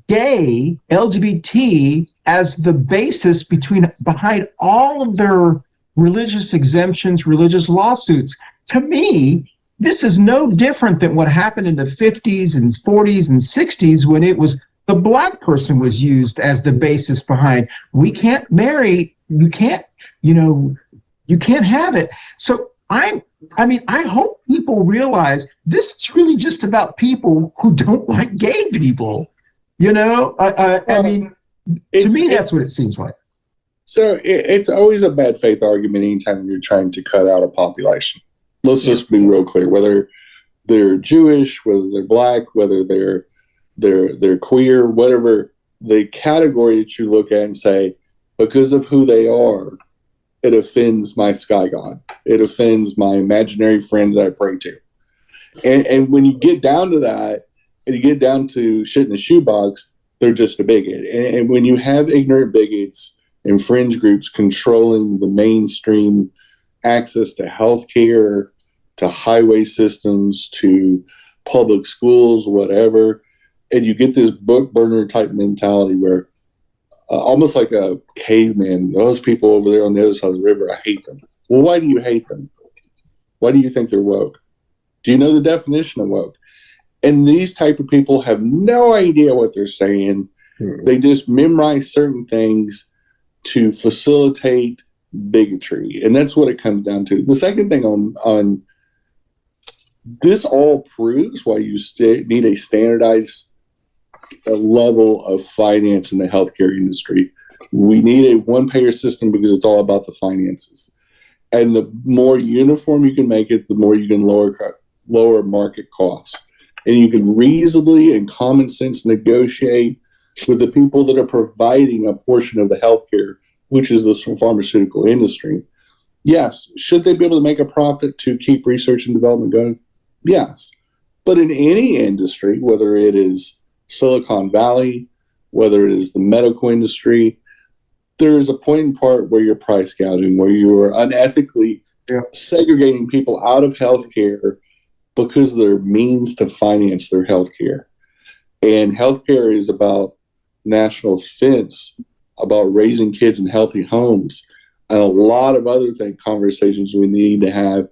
gay, LGBT, as the basis behind all of their religious exemptions, religious lawsuits. To me, this is no different than what happened in the 50s and 40s and 60s when it was the Black person was used as the basis behind, we can't marry, you can't have it. So I hope people realize this is really just about people who don't like gay people. To me, that's what it seems like. So it's always a bad faith argument anytime you're trying to cut out a population. Let's just be real clear, whether they're Jewish, whether they're Black, whether they're queer, whatever the category that you look at and say, because of who they are, it offends my sky god. It offends my imaginary friend that I pray to. And when you get down to that, and you get down to shit in a shoebox, they're just a bigot. And when you have ignorant bigots and fringe groups controlling the mainstream access to healthcare, to highway systems, to public schools, whatever, and you get this book burner type mentality where almost like a caveman, those people over there on the other side of the river, I hate them. Well, why do you hate them? Why do you think they're woke? Do you know the definition of woke? And these type of people have no idea what they're saying. They just memorize certain things to facilitate bigotry. And that's what it comes down to. The second thing on this all proves why you need a standardized level of finance in the healthcare industry. We need a one-payer system because it's all about the finances. And the more uniform you can make it, the more you can lower market costs. And you can reasonably and common sense negotiate with the people that are providing a portion of the healthcare, which is the pharmaceutical industry. Yes. Should they be able to make a profit to keep research and development going? Yes. But in any industry, whether it is Silicon Valley, whether it is the medical industry, there is a point in part where you're price gouging, where you are unethically segregating people out of healthcare because of their means to finance their healthcare. And healthcare is about national defense, about raising kids in healthy homes, and a lot of other conversations we need to have.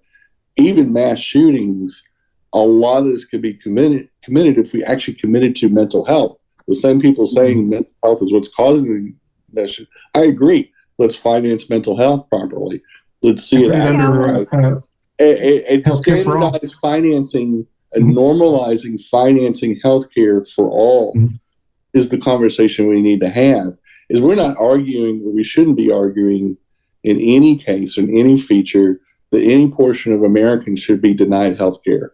Even mass shootings, a lot of this could be committed if we actually committed to mental health. The same people saying mental health is what's causing this. I agree. Let's finance mental health properly. Let's see it under standardized financing and normalizing financing healthcare for all is the conversation we need to have. Is we're not arguing, or we shouldn't be arguing in any case, in any feature, that any portion of Americans should be denied healthcare.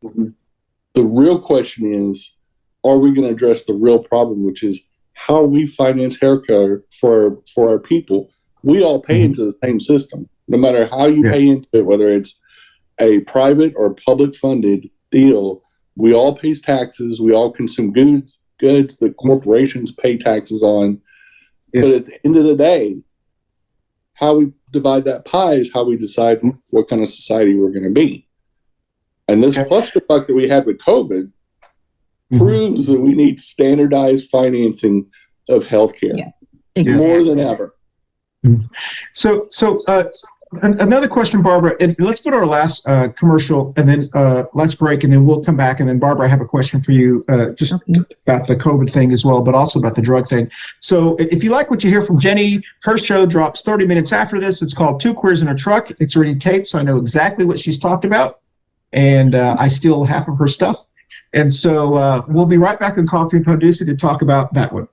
The real question is, are we going to address the real problem, which is how we finance healthcare for our people? We all pay into the same system, no matter how you pay into it, whether it's a private or public funded deal. We all pay taxes. We all consume goods that corporations pay taxes on. But at the end of the day, how we divide that pie is how we decide what kind of society we're going to be. And this plus the fact that we had with COVID proves that we need standardized financing of healthcare more than ever. So another question, Barbara, and let's go to our last commercial and then let's break and then we'll come back. And then Barbara, I have a question for you just about the COVID thing as well, but also about the drug thing. So if you like what you hear from Jenny, her show drops 30 minutes after this. It's called Two Queers in a Truck. It's already taped, so I know exactly what she's talked about. And I steal half of her stuff. And so we'll be right back on Coffee Pan Dulce to talk about that one.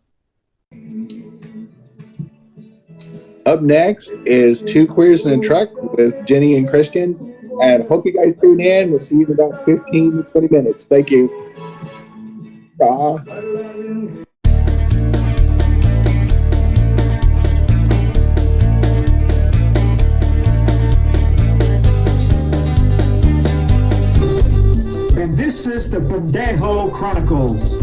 Up next is Two Queers in a Truck with Jenny and Christian. And hope you guys tune in. We'll see you in about 15 to 20 minutes. Thank you. Bye. And this is the Pendejo Chronicles.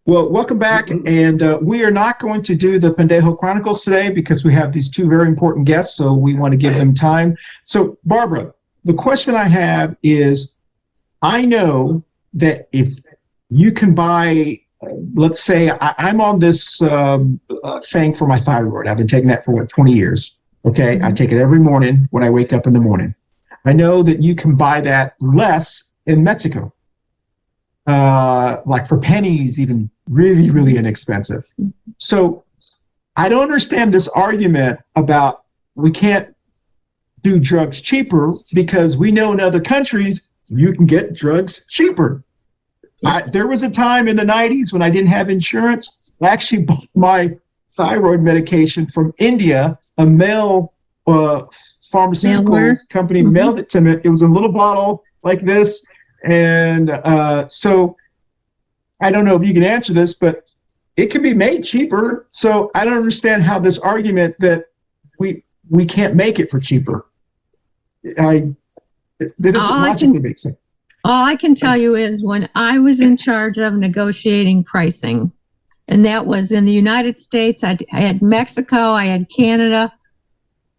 Well, welcome back, and we are not going to do the Pendejo Chronicles today because we have these two very important guests, so we want to give them time. So, Barbara, the question I have is, I know that if you can buy, let's say I'm on this thing for my thyroid. I've been taking that for 20 years, okay? I take it every morning when I wake up in the morning. I know that you can buy that less in Mexico. Like for pennies, even really, really inexpensive. So I don't understand this argument about we can't do drugs cheaper because we know in other countries you can get drugs cheaper. There was a time in the 90s when I didn't have insurance. I actually bought my thyroid medication from India. A male pharmaceutical company mailed it to me. It was a little bottle like this. And so I don't know if you can answer this, but it can be made cheaper. So I don't understand how this argument that we can't make it for cheaper. That doesn't logically make sense. All I can tell you is when I was in charge of negotiating pricing, and that was in the United States, I had Mexico, I had Canada.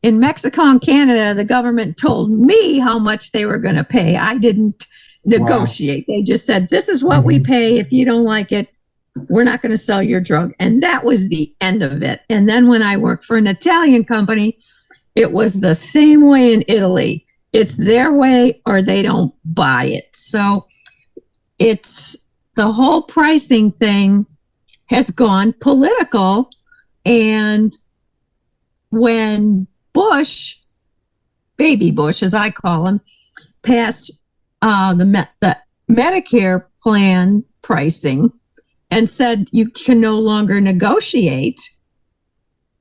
In Mexico and Canada, the government told me how much they were going to pay. I didn't negotiate. Wow. They just said, this is what we pay. If you don't like it, we're not going to sell your drug. And that was the end of it. And then when I worked for an Italian company, it was the same way in Italy. It's their way or they don't buy it. So it's the whole pricing thing has gone political. And when Bush Baby Bush, as I call him, passed the Medicare plan pricing and said you can no longer negotiate,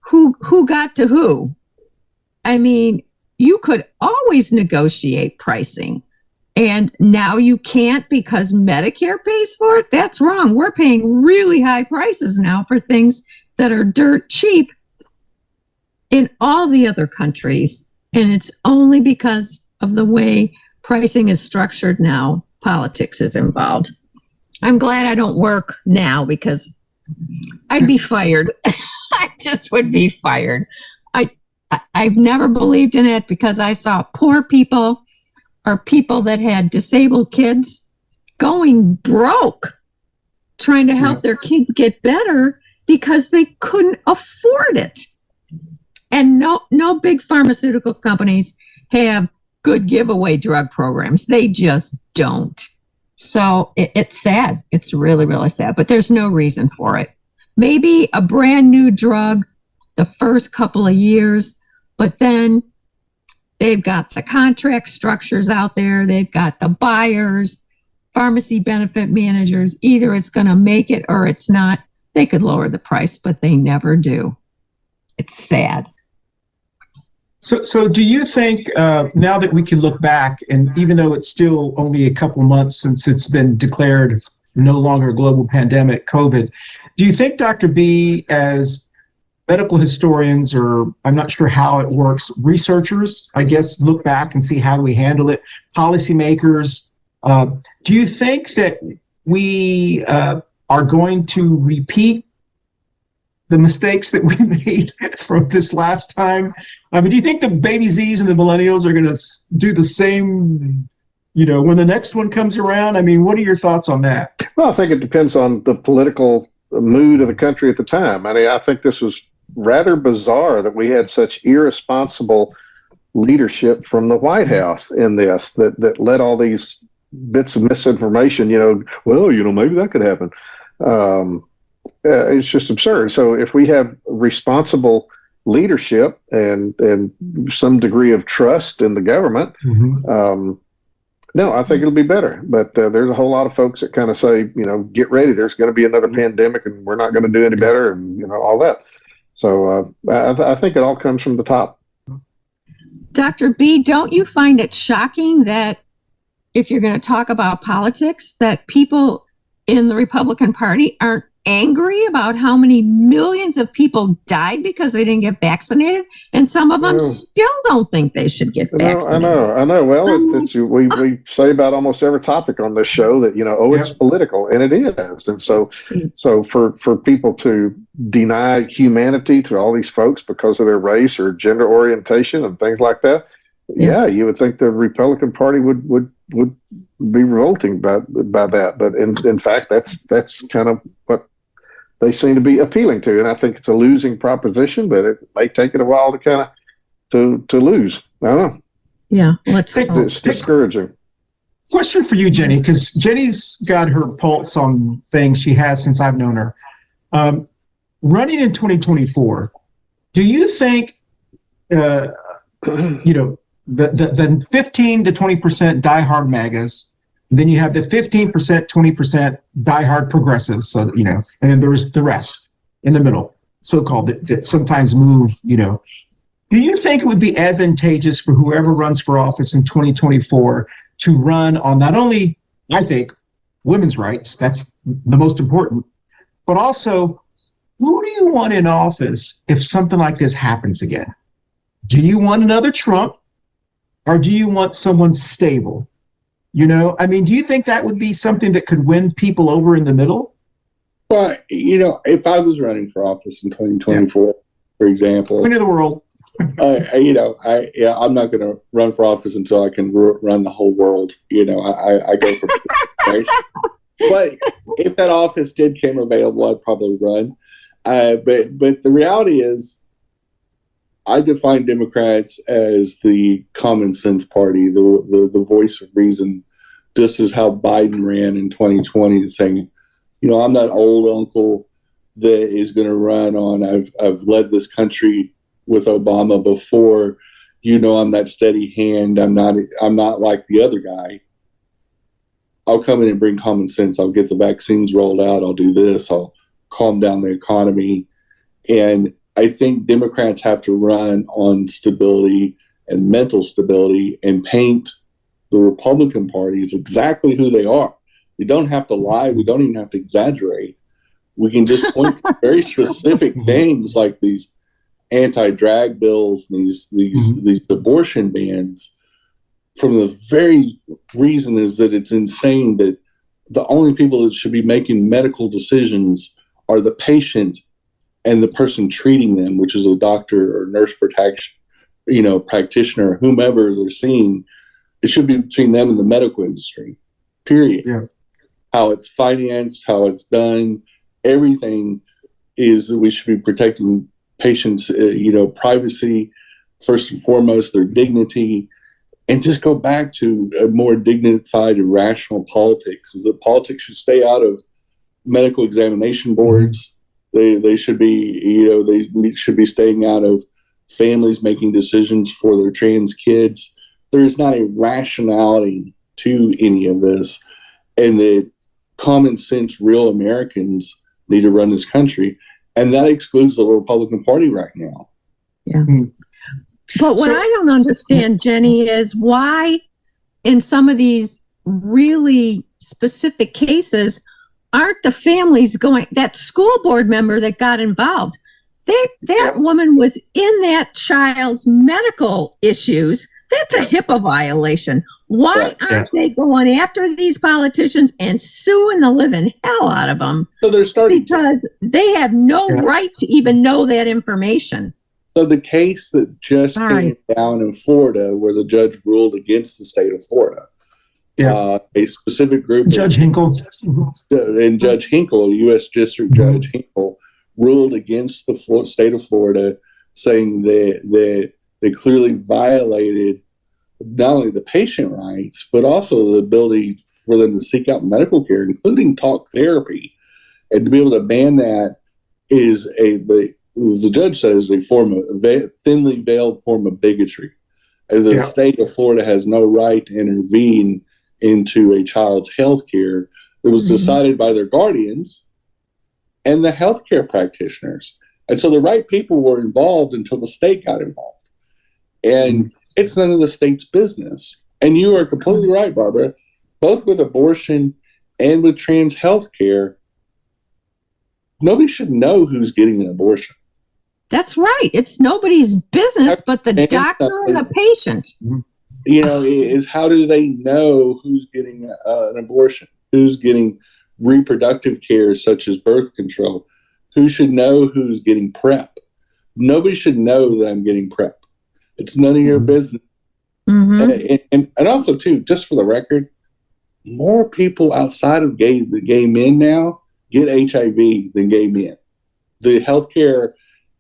who got to who? I mean, you could always negotiate pricing, and now you can't because Medicare pays for it? That's wrong. We're paying really high prices now for things that are dirt cheap in all the other countries, and it's only because of the way pricing is structured now. Politics is involved. I'm glad I don't work now because I'd be fired. I just would be fired. I've never believed in it because I saw poor people or people that had disabled kids going broke trying to help their kids get better because they couldn't afford it. And no big pharmaceutical companies have good giveaway drug programs. They just don't. So it's sad. It's really, really sad. But there's no reason for it. Maybe a brand new drug the first couple of years, but then they've got the contract structures out there. They've got the buyers, pharmacy benefit managers. Either it's going to make it or it's not. They could lower the price, but they never do. It's sad. So do you think now that we can look back, and even though it's still only a couple months since it's been declared no longer a global pandemic, COVID, do you think, Dr. B, as medical historians, or I'm not sure how it works, researchers, I guess, look back and see how we handle it, policymakers, do you think that we are going to repeat the mistakes that we made from this last time? I mean, do you think the Baby Zs and the millennials are going to do the same, when the next one comes around? I mean, what are your thoughts on that? Well, I think it depends on the political mood of the country at the time. I mean, I think this was rather bizarre that we had such irresponsible leadership from the White House in this, that led all these bits of misinformation, maybe that could happen. It's just absurd. So if we have responsible leadership and some degree of trust in the government, no, I think it'll be better. But there's a whole lot of folks that kind of say, get ready. There's going to be another pandemic and we're not going to do any better and, all that. So I think it all comes from the top. Dr. B, don't you find it shocking that if you're going to talk about politics, that people in the Republican Party aren't angry about how many millions of people died because they didn't get vaccinated, and some of them still don't think they should get vaccinated. I know. Well, we say about almost every topic on this show that it's political, and it is. And so for people to deny humanity to all these folks because of their race or gender orientation and things like that, you would think the Republican Party would be revolting by that. But in fact, that's kind of what they seem to be appealing to, and I think it's a losing proposition, but it may take it a while to kind of to lose. I don't know. Yeah, it's discouraging. Question for you, Jenny, because Jenny's got her pulse on things she has since I've known her. Running in 2024, do you think the 15 to 20% diehard MAGAs? Then you have the 15%, 20% diehard progressives. So, and then there's the rest in the middle, so-called, that sometimes move, Do you think it would be advantageous for whoever runs for office in 2024 to run on not only, I think, women's rights, that's the most important, but also, who do you want in office if something like this happens again? Do you want another Trump, or do you want someone stable? I mean, do you think that would be something that could win people over in the middle? Well, if I was running for office in 2024, for example, Queen of the world, I'm not going to run for office until I can run the whole world. I go for right? But if that office did come available, I'd probably run. But the reality is, I define Democrats as the common sense party, the voice of reason. This is how Biden ran in 2020, saying, I'm that old uncle that is going to run on. I've led this country with Obama before. I'm that steady hand. I'm not like the other guy. I'll come in and bring common sense. I'll get the vaccines rolled out. I'll do this. I'll calm down the economy. And I think Democrats have to run on stability and mental stability and paint the Republican Party as exactly who they are. We don't have to lie. We don't even have to exaggerate. We can just point to very specific things like these anti-drag bills and these abortion bans, from the very reason is that it's insane that the only people that should be making medical decisions are the patient and the person treating them, which is a doctor or nurse practitioner, whomever they're seeing. It should be between them and the medical industry, period. Yeah. How it's financed, how it's done, everything is that we should be protecting patients, privacy, first and foremost, their dignity, and just go back to a more dignified and rational politics. Is that politics should stay out of medical examination boards. They should be, they should be staying out of families making decisions for their trans kids. There is not a rationality to any of this, and that common sense, real Americans need to run this country. And that excludes the Republican Party right now. Yeah. But what I don't understand, Jenny, is why in some of these really specific cases aren't the families going, that school board member that got involved, that woman was in that child's medical issues. That's a HIPAA violation. Why aren't they going after these politicians and suing the living hell out of them? So they're starting because they have no right to even know that information. So the case that just came down in Florida, where the judge ruled against the state of Florida, a specific group, Judge Hinkle, and Judge Hinkle, U.S. District Judge Hinkle, ruled against the state of Florida, saying that they clearly violated not only the patient rights, but also the ability for them to seek out medical care, including talk therapy. And to be able to ban that is the judge says, a form of thinly veiled form of bigotry. The state of Florida has no right to intervene into a child's health care that was decided by their guardians and the healthcare practitioners. And so the right people were involved until the state got involved. And it's none of the state's business. And you are completely right, Barbara. Both with abortion and with trans health care, nobody should know who's getting an abortion. That's right. It's nobody's business but the doctor and the patient. Is how do they know who's getting an abortion? Who's getting reproductive care such as birth control? Who should know who's getting PrEP? Nobody should know that I'm getting PrEP. It's none of your business. And also, too, just for the record, more people outside of the gay men now get HIV than gay men. The healthcare,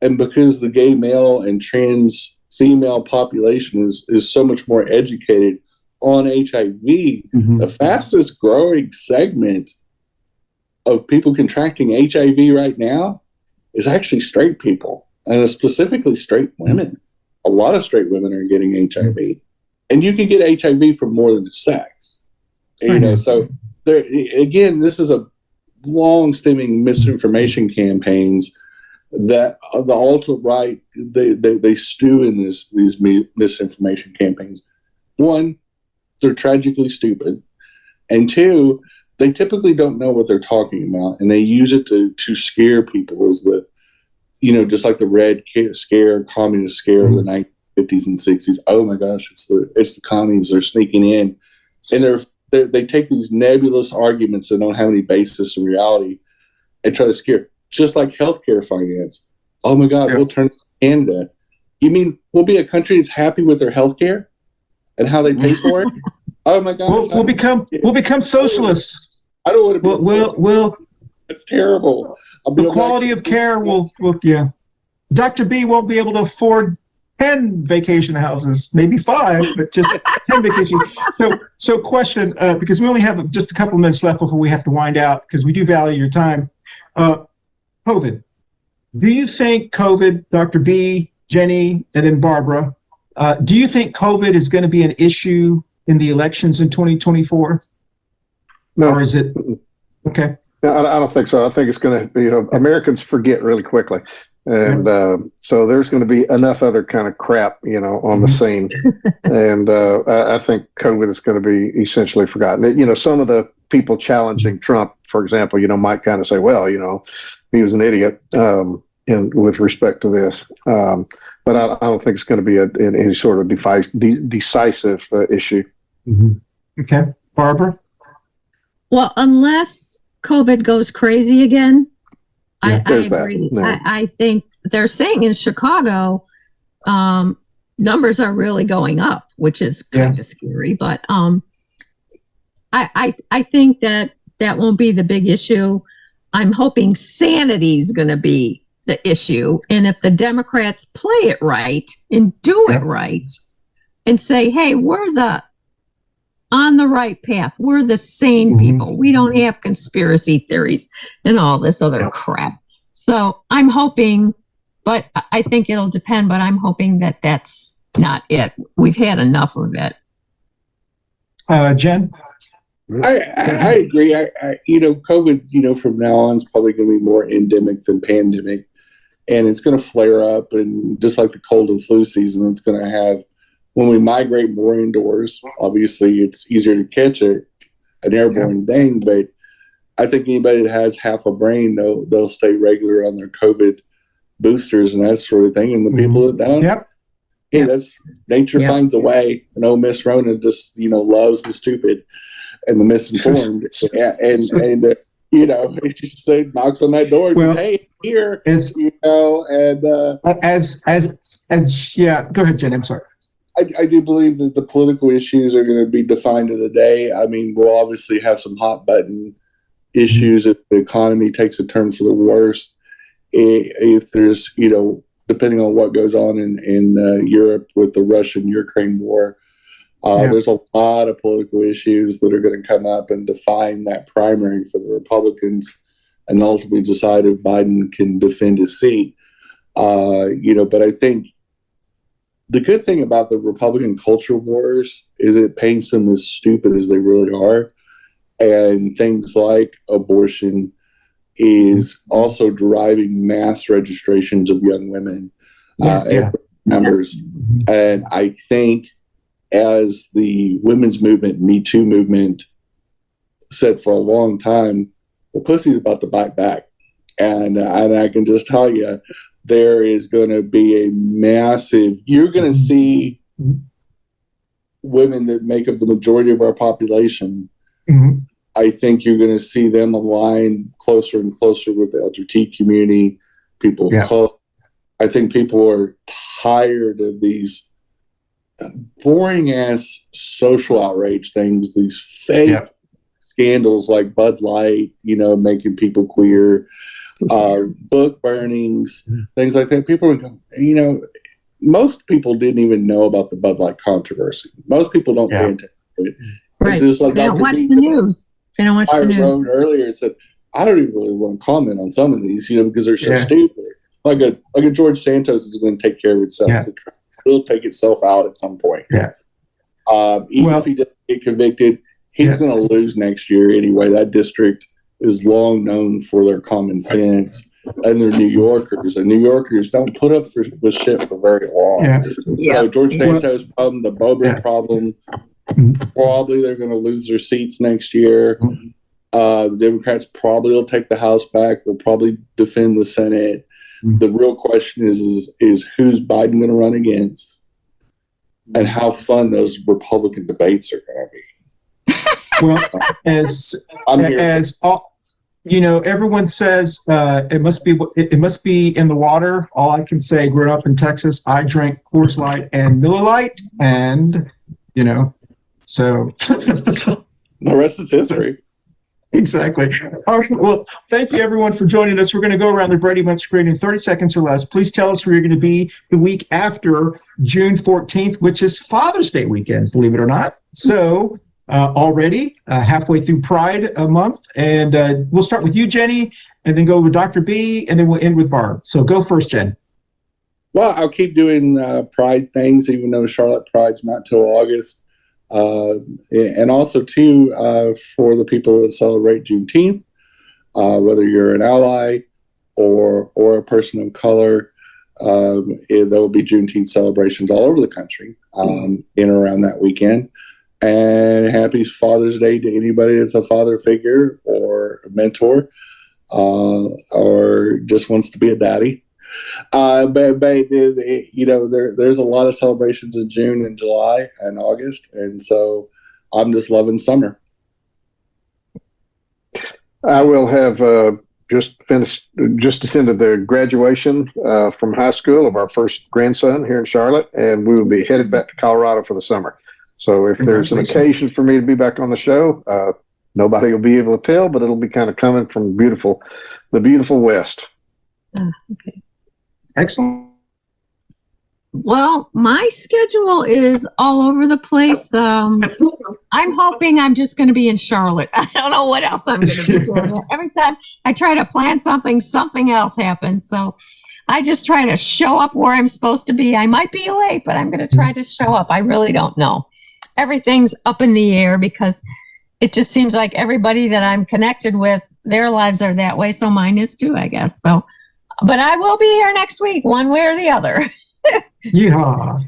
and because the gay male and trans female population is so much more educated on HIV, the fastest growing segment of people contracting HIV right now is actually straight people, and specifically straight women. A lot of straight women are getting HIV, and you can get HIV from more than just sex. So there again, this is a long-stemming misinformation campaigns that the alt-right they stew in these misinformation campaigns. One, they're tragically stupid, and two, they typically don't know what they're talking about, and they use it to scare people as just like the Red Scare, communist scare of the 1950s and 60s. Oh my gosh, it's the communists, they're sneaking in, and they take these nebulous arguments that don't have any basis in reality and try to scare. Just like healthcare finance. Oh my God, we'll turn to Canada. You mean we'll be a country that's happy with their healthcare and how they pay for it? Oh my God, we'll become socialists. I don't want to be. It's terrible. The quality of care will. Dr. B won't be able to afford 10 vacation houses, maybe 5, but just 10 vacation. So question, because we only have just a couple of minutes left before we have to wind out, because we do value your time. COVID. Do you think COVID, Dr. B, Jenny, and then Barbara, Do you think COVID is going to be an issue in the elections in 2024? No. Or is it? Okay. No, I don't think so. I think it's going to, Americans forget really quickly. And so there's going to be enough other kind of crap, on the scene. And I think COVID is going to be essentially forgotten. Some of the people challenging Trump, for example, might kind of say, well, he was an idiot with respect to this. But I don't think it's going to be any sort of decisive issue. Mm-hmm. Okay. Barbara? Well, unless COVID goes crazy again, I agree. No. I think they're saying in Chicago, numbers are really going up, which is kind of scary. But I think that won't be the big issue. I'm hoping sanity is going to be the issue. And if the Democrats play it right and do it right and say, hey, we're on the right path. We're the sane people. We don't have conspiracy theories and all this other crap. So I'm hoping, but I think it'll depend, but I'm hoping that that's not it. We've had enough of it. Jen? I agree. COVID, from now on is probably going to be more endemic than pandemic. And it's going to flare up. And just like the cold and flu season, it's going to have, when we migrate more indoors, obviously it's easier to catch an airborne thing. But I think anybody that has half a brain, they'll stay regular on their COVID boosters and that sort of thing. And the people that don't, that's nature finds a way. And old Miss Rona just, loves the stupid and the misinformed. and it just say, knocks on that door and says, hey, here, and go ahead, Jen, I'm sorry. I do believe that the political issues are going to be defined of the day. I mean, we'll obviously have some hot button issues if the economy takes a turn for the worst. If there's, depending on what goes on in Europe with the Russian-Ukraine war, there's a lot of political issues that are going to come up and define that primary for the Republicans and ultimately decide if Biden can defend his seat. But I think the good thing about the Republican culture wars is it paints them as stupid as they really are. And things like abortion is also driving mass registrations of young women members. And I think as the women's movement, Me Too movement, said for a long time, the pussy's about to bite back. And I can just tell you, there is going to be a massive, you're going to see women that make up the majority of our population. I think you're going to see them align closer and closer with the LGBT community, people of color. I think people are tired of these boring ass social outrage things, these fake scandals like Bud Light, making people queer, book burnings, things like that. People are going, most people didn't even know about the Bud Light controversy. Most people don't pay attention to it. Right. Just like they don't watch the news. They don't watch the news. I wrote earlier and said, I don't even really want to comment on some of these, because they're so stupid. Like a George Santos is going to take care of itself. So it'll take itself out at some point. Even if he doesn't get convicted, he's going to lose next year anyway. That district is long known for their common sense, and they're New Yorkers. And New Yorkers don't put up with shit for very long. So George Santos problem, the Bobo problem, probably they're going to lose their seats next year. The Democrats probably will take the House back. Will probably defend the Senate. The real question is who's Biden going to run against, and how fun those Republican debates are going to be. Well, everyone says it must be in the water. All I can say, growing up in Texas, I drank Coors Light and Miller Lite, and so the rest is history. Exactly. All right, well, thank you everyone for joining us. We're going to go around the Brady Bunch screen in 30 seconds or less. Please tell us where you're going to be the week after June 14th, which is Father's Day weekend, believe it or not. So already halfway through Pride month, and we'll start with you, Jenny, and then go with Dr. B, and then we'll end with Barb. So go first, Jen. Well, I'll keep doing Pride things, even though Charlotte Pride's not till August. And also, too, for the people that celebrate Juneteenth, whether you're an ally or a person of color, there will be Juneteenth celebrations all over the country in and around that weekend. And happy Father's Day to anybody that's a father figure or a mentor or just wants to be a daddy. But there's a lot of celebrations in June and July and August, and so I'm just loving summer. I will have just attended the graduation from high school of our first grandson here in Charlotte, and we will be headed back to Colorado for the summer. So if there's an occasion for me to be back on the show, nobody will be able to tell, but it'll be kind of coming from the beautiful West. Okay. Excellent. Well, my schedule is all over the place. I'm hoping I'm just going to be in Charlotte. I don't know what else I'm going to be doing. Every time I try to plan something else happens. So I just try to show up where I'm supposed to be. I might be late, but I'm going to try to show up. I really don't know. Everything's up in the air because it just seems like everybody that I'm connected with, their lives are that way. So mine is too, I guess. So, but I will be here next week, one way or the other. Yeah.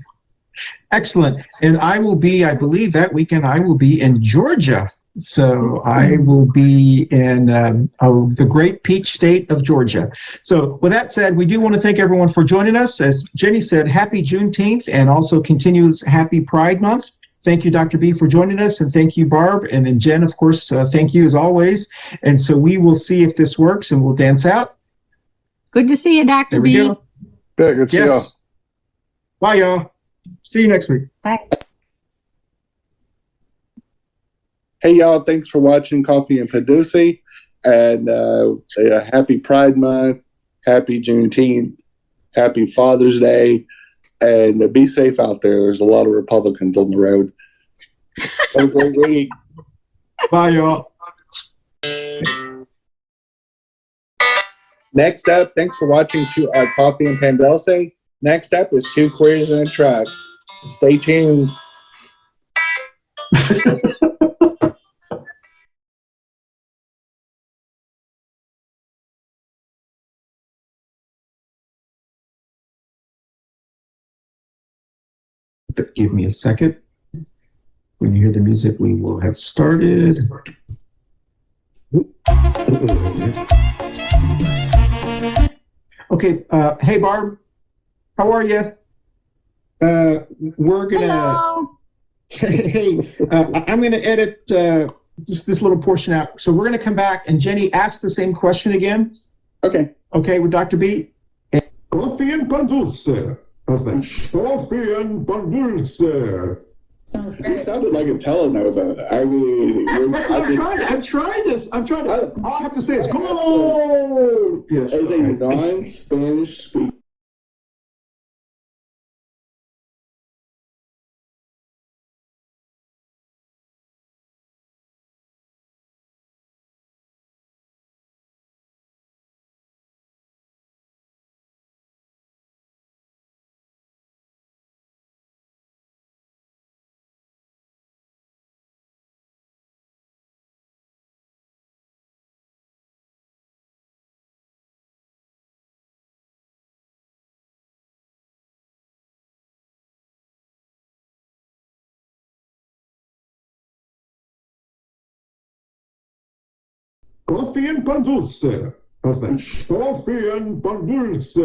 Excellent. And I believe that weekend I will be in Georgia. So I will be in the great peach state of Georgia. So with that said, we do want to thank everyone for joining us. As Jenny said, happy Juneteenth and also continues happy Pride Month. Thank you, Dr. B, for joining us. And thank you, Barb. And then Jen, of course, thank you as always. And so we will see if this works and we'll dance out. Good to see you, Dr. B. Go. Yeah, good to see y'all. Bye, y'all. See you next week. Bye. Hey, y'all. Thanks for watching Coffee Pan Dulce. And happy Pride Month. Happy Juneteenth. Happy Father's Day. And be safe out there. There's a lot of Republicans on the road. Have a great week. Bye, y'all. Next up, thanks for watching Coffee Pan Dulce. Next up is Two Queers in a Truck. Stay tuned. Give me a second. When you hear the music, we will have started. Okay. Hey, Barb. How are you? We're going to... Hey, I'm going to edit just this little portion out. So we're going to come back and Jenny ask the same question again. Okay. Okay, with Dr. B. Coffee Pan Dulce. How's that? Coffee Pan Dulce. Sounds You great. sounded like a telenova. I mean, I'm trying to. All I have to say is go. Yes. as a non-Spanish speaker. Coffee Pan Dulce. How's that? Coffee Pan Dulce.